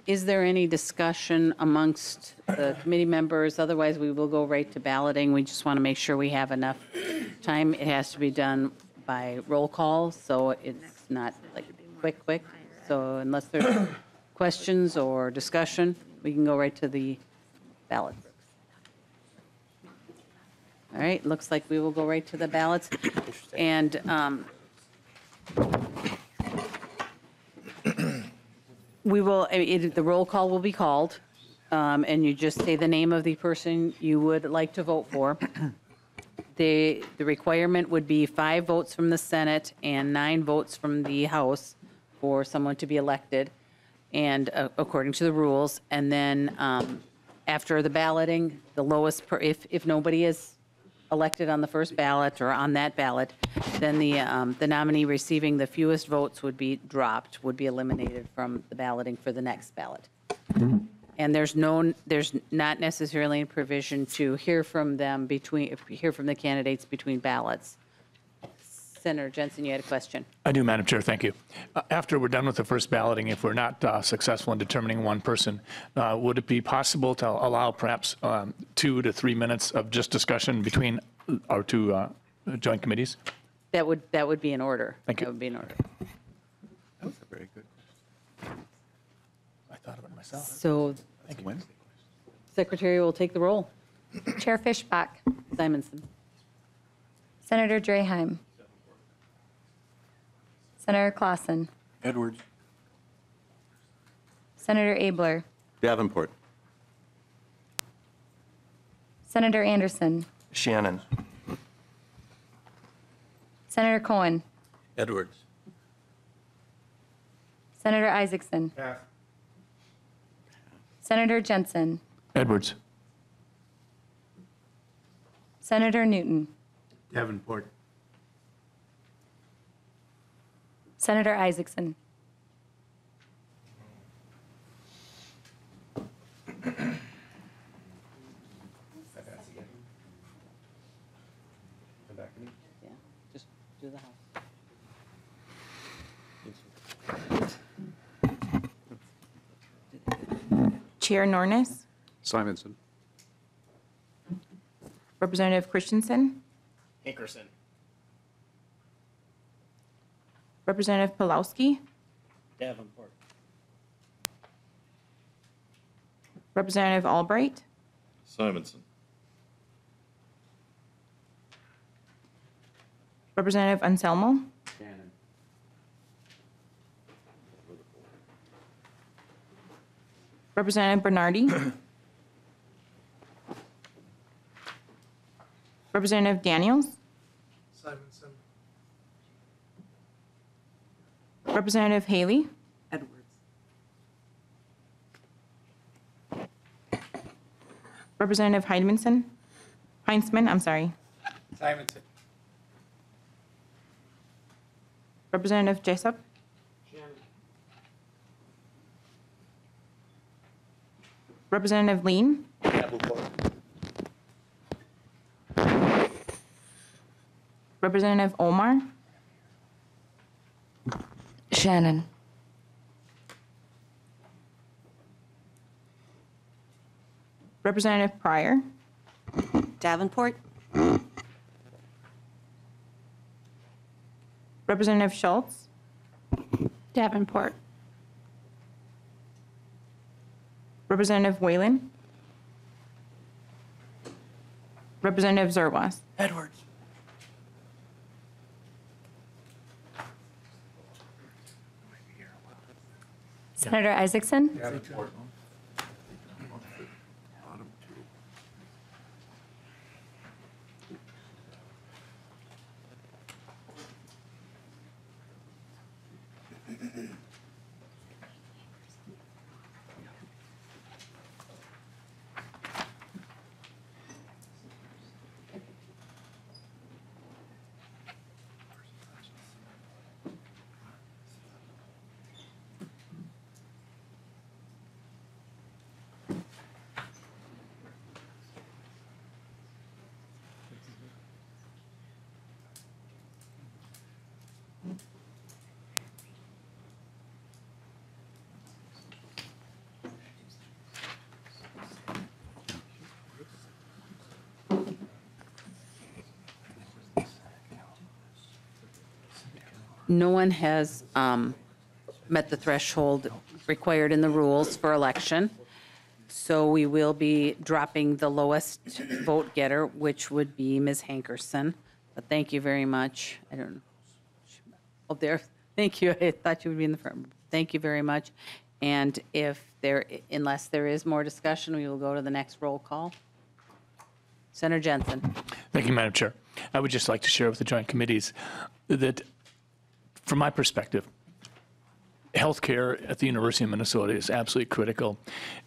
Is there any discussion amongst the committee members? Otherwise, we will go right to balloting. We just want to make sure we have enough time. It has to be done by roll call, so it's not like quick. So unless there's questions or discussion, we can go right to the ballot. All right, looks like we will go right to the ballots. And we will, the roll call will be called, and you just say the name of the person you would like to vote for. The requirement would be 5 votes from the Senate and 9 votes from the House for someone to be elected, and according to the rules. And then after the balloting, the lowest, if nobody is elected on the first ballot or on that ballot, then the nominee receiving the fewest votes would be dropped, would be eliminated from the balloting for the next ballot. And there's not necessarily a provision to hear from them hear from the candidates between ballots. Senator Jensen, you had a question. I do, Madam Chair, thank you. After we're done with the first balloting, if we're not successful in determining one person, would it be possible to allow perhaps 2 to 3 minutes of just discussion between our 2 joint committees? That would be in order. Thank you. That would be in order. That was a very good question. I thought of it myself. So Thank you. Secretary will take the roll. Chair Fishbach. Simonson. Senator Draheim. Senator Clausen. Edwards. Senator Abler. Davenport. Senator Anderson. Shannon. Senator Cohen. Edwards. Senator Isaacson. Senator Jensen. Edwards. Senator Newton. Davenport. Senator Isaacson. Yeah, just do the House. Chair Nornes, Simonson. Representative Christensen, Hankerson. Representative Pulowski, Davenport. Representative Albright, Simonson. Representative Anselmo, Representative Bernardi, Representative Daniels, Simonson. Representative Haley, Edwards. Representative Heinzman, I'm sorry, Simonson. Representative Jessup, Representative Lean, Representative Omar, Shannon. Representative Pryor, Davenport. Representative Schultz, Davenport. Representative Whalen, Representative Zerwas. Edwards. Senator Isaacson. no one has met the threshold required in the rules for election. So we will be dropping the lowest vote getter, which would be Ms. Hankerson. But thank you very much. I don't know. Oh, there. Thank you. I thought you would be in the front. Thank you very much. And unless there is more discussion, we will go to the next roll call. Senator Jensen. Thank you, Madam Chair. I would just like to share with the joint committees that, from my perspective, healthcare at the University of Minnesota is absolutely critical.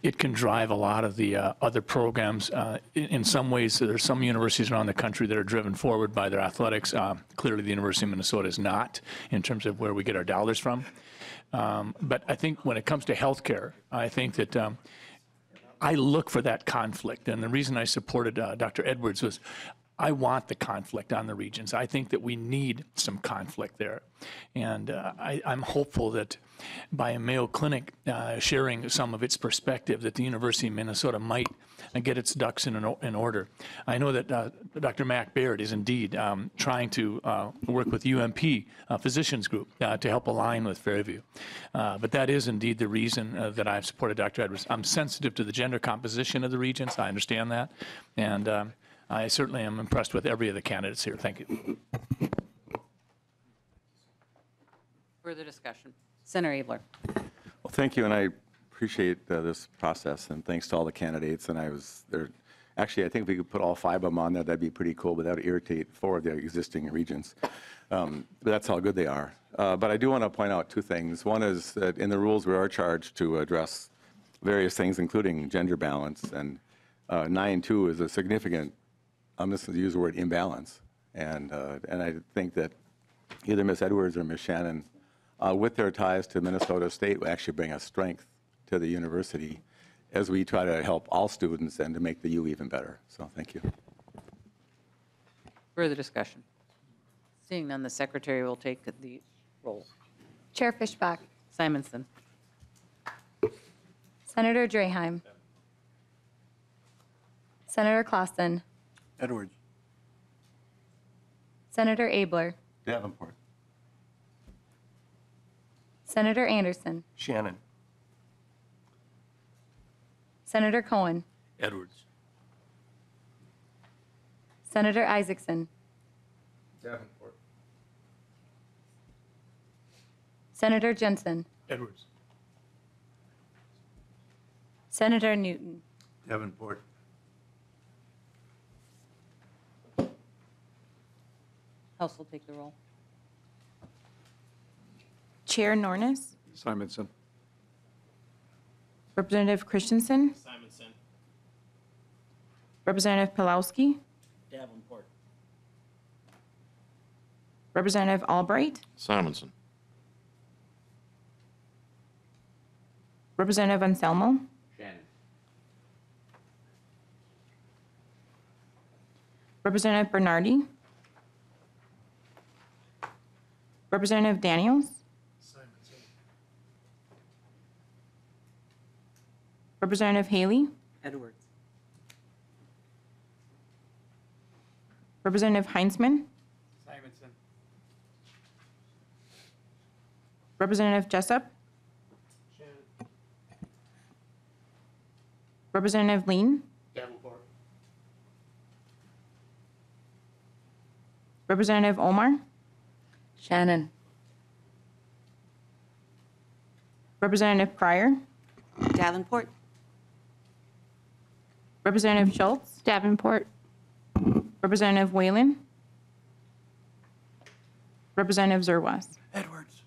It can drive a lot of the other programs. In some ways, there are some universities around the country that are driven forward by their athletics. Clearly, the University of Minnesota is not in terms of where we get our dollars from. But I think when it comes to healthcare, I think that I look for that conflict. And the reason I supported Dr. Edwards was I want the conflict on the regions. I think that we need some conflict there. And I'm hopeful that by a Mayo Clinic sharing some of its perspective, that the University of Minnesota might get its ducks in order. I know that Dr. Mac Baird is indeed trying to work with UMP Physicians Group to help align with Fairview. But that is indeed the reason that I've supported Dr. Edwards. I'm sensitive to the gender composition of the regions. I understand that. And I certainly am impressed with every of the candidates here. Thank you. Further discussion. Senator Abler. Well, thank you, and I appreciate this process, and thanks to all the candidates. And I was there. Actually, I think if we could put all 5 of them on there, that'd be pretty cool, but that would irritate 4 of the existing regions. But that's how good they are. But I do want to point out 2 things. One is that in the rules, we are charged to address various things, including gender balance, and 9-2 is a significant, I'm just going to use the word imbalance. And I think that either Ms. Edwards or Ms. Shannon, with their ties to Minnesota State, will actually bring a strength to the university as we try to help all students and to make the U even better. So thank you. Further discussion. Seeing none, the secretary will take the roll. Chair Fishbach. Simonson. Senator Draheim. Senator Clausen. Edwards. Senator Abler. Davenport. Senator Anderson. Shannon. Senator Cohen. Edwards. Senator Isaacson. Davenport. Senator Jensen. Edwards. Senator Newton. Davenport. House will take the roll. Chair Nornes, Simonson. Representative Christensen, Simonson. Representative Pulowski, Davenport. Representative Albright, Simonson. Representative Anselmo, Shannon. Representative Bernardi, Representative Daniels, Representative Haley, Edwards. Representative Heinzman, Simonson. Representative Jessup, Representative Lean, Davenport. Representative Omar, Shannon. Representative Pryor, Davenport. Representative Schultz, Davenport. Representative Whalen, Representative Zerwas. Edwards.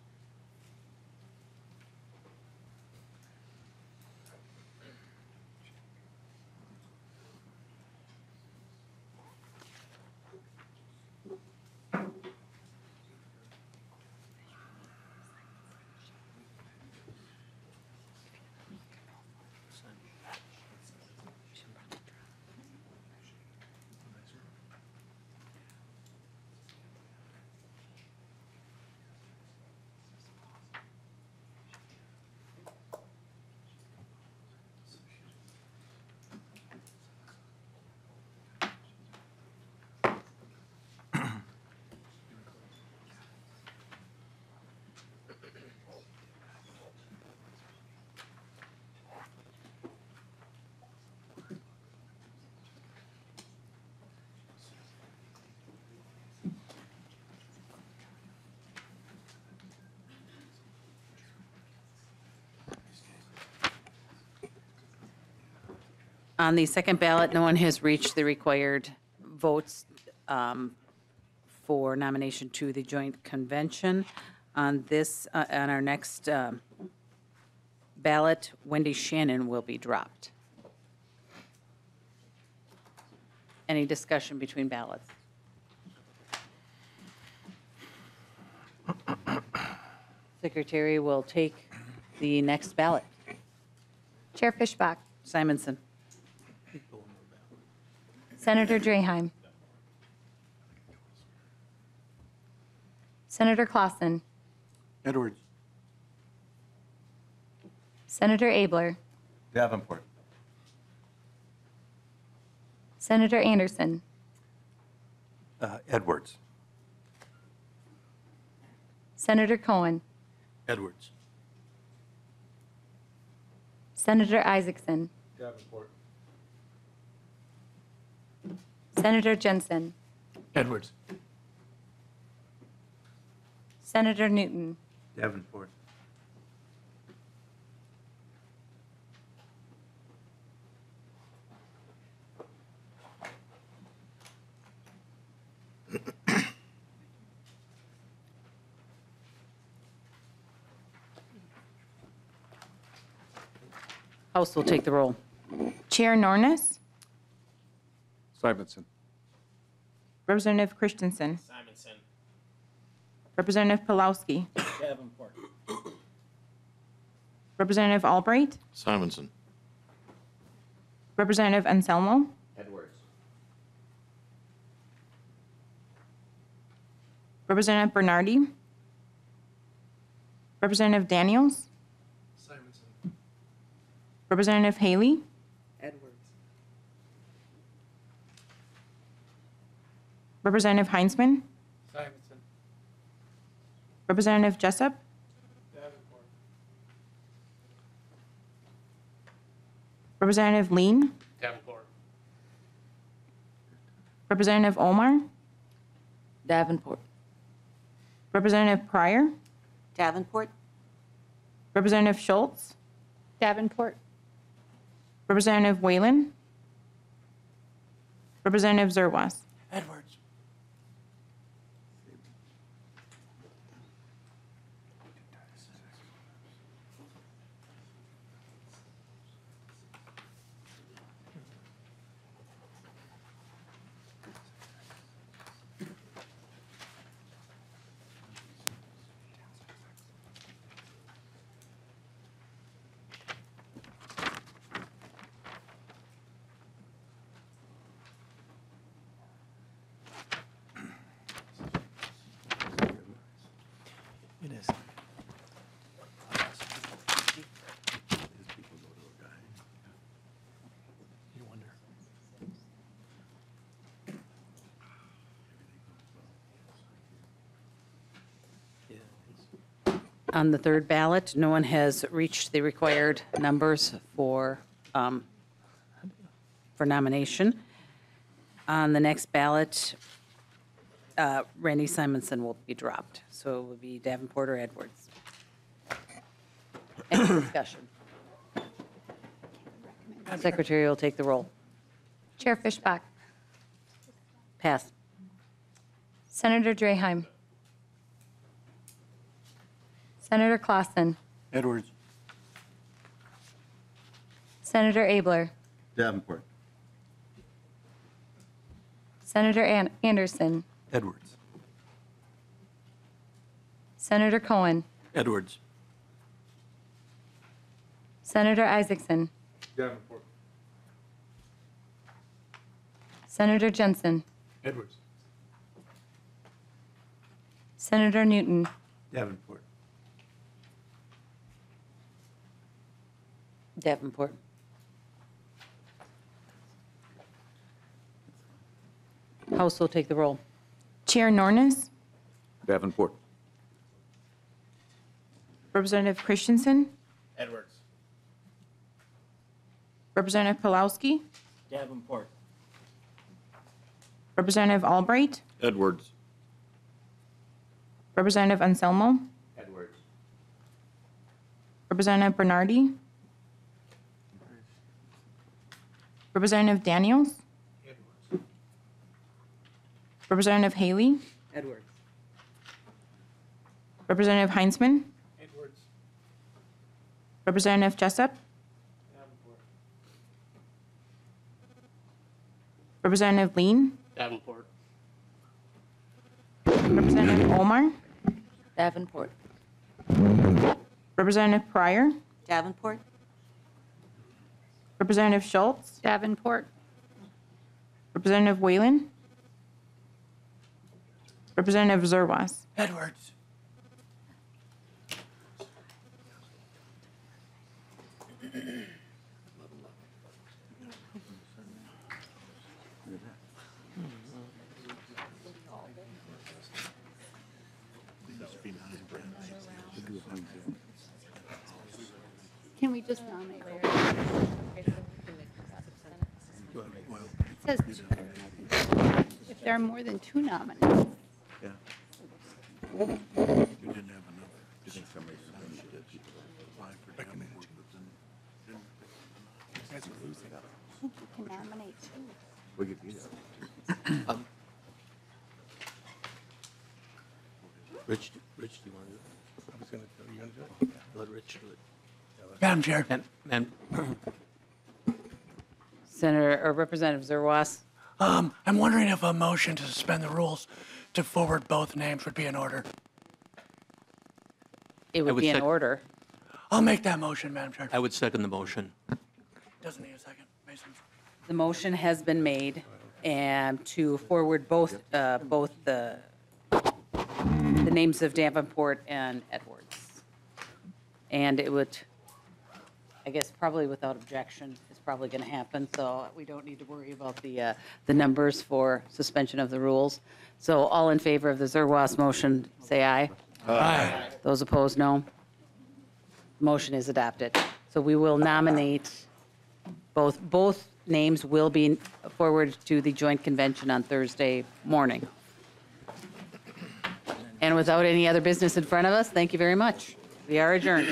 On the second ballot, no one has reached the required votes for nomination to the joint convention. On this, on our next ballot, Wendy Shannon will be dropped. Any discussion between ballots? Secretary will take the next ballot. Chair Fishbach, Simonson. Senator Draheim, Senator Clausen, Edwards. Senator Abler, Davenport. Senator Anderson, Edwards. Senator Cohen, Edwards. Senator Isaacson, Davenport. Senator Jensen, Edwards. Senator Newton, Davenport. House will take the roll. Chair Nornes, Simonson. Representative Christensen, Simonson. Representative Pulowski, Davenport. Representative Albright, Simonson. Representative Anselmo, Edwards. Representative Bernardi, Representative Daniels, Simonson. Representative Haley, Edwards. Representative Heinzman, Simonson. Representative Jessup, Davenport. Representative Lean, Davenport. Representative Omar, Davenport. Representative Pryor, Davenport, Representative Schultz, Davenport. Representative Whalen, Representative Zerwas. Edwards. It is. You wonder. On the third ballot, no one has reached the required numbers for nomination. On the next ballot, Randy Simonson will be dropped, so it will be Davenport or Edwards. Any discussion? Secretary will take the roll. Chair Fishbach, Pass. Senator Draheim, Senator Clausen, Edwards. Senator Abler, Davenport. Senator Anderson, Edwards. Senator Cohen, Edwards. Senator Isaacson, Davenport. Senator Jensen, Edwards. Senator Newton, Davenport. Davenport. House will take the roll. Chair Nornes, Davenport. Representative Christensen, Edwards. Representative Pulowski, Davenport. Representative Albright, Edwards. Representative Anselmo, Edwards. Representative Bernardi, Representative Daniels. Representative Haley. Edwards. Representative Heinzman. Representative Jessup. Representative Lean. Davenport. Representative Omar. Davenport. Representative Pryor. Davenport. Representative Schultz. Davenport. Representative Whalen. Representative Zerwas. Edwards. Can we just nominate Larry? It says if there are more than 2 nominees. Who can nominate 2? Rich, do you want to do it? I was going to, are you going to do it? Let Rich do it. Madam Chair. And Senator, or Representative Zerwas. I'm wondering if a motion to suspend the rules to forward both names would be in order. It would would be in sec- order. I'll make that motion, Madam Chair. I would second the motion. Doesn't need a second. Mason. The motion has been made and to forward both the names of Davenport and Edwards. And it would, I guess, probably without objection, is probably going to happen, so we don't need to worry about the numbers for suspension of the rules. So all in favor of the Zerwas motion, say aye. Aye. Those opposed, no. Motion is adopted. So we will nominate, both names will be forwarded to the joint convention on Thursday morning. And without any other business in front of us, thank you very much. We are adjourned.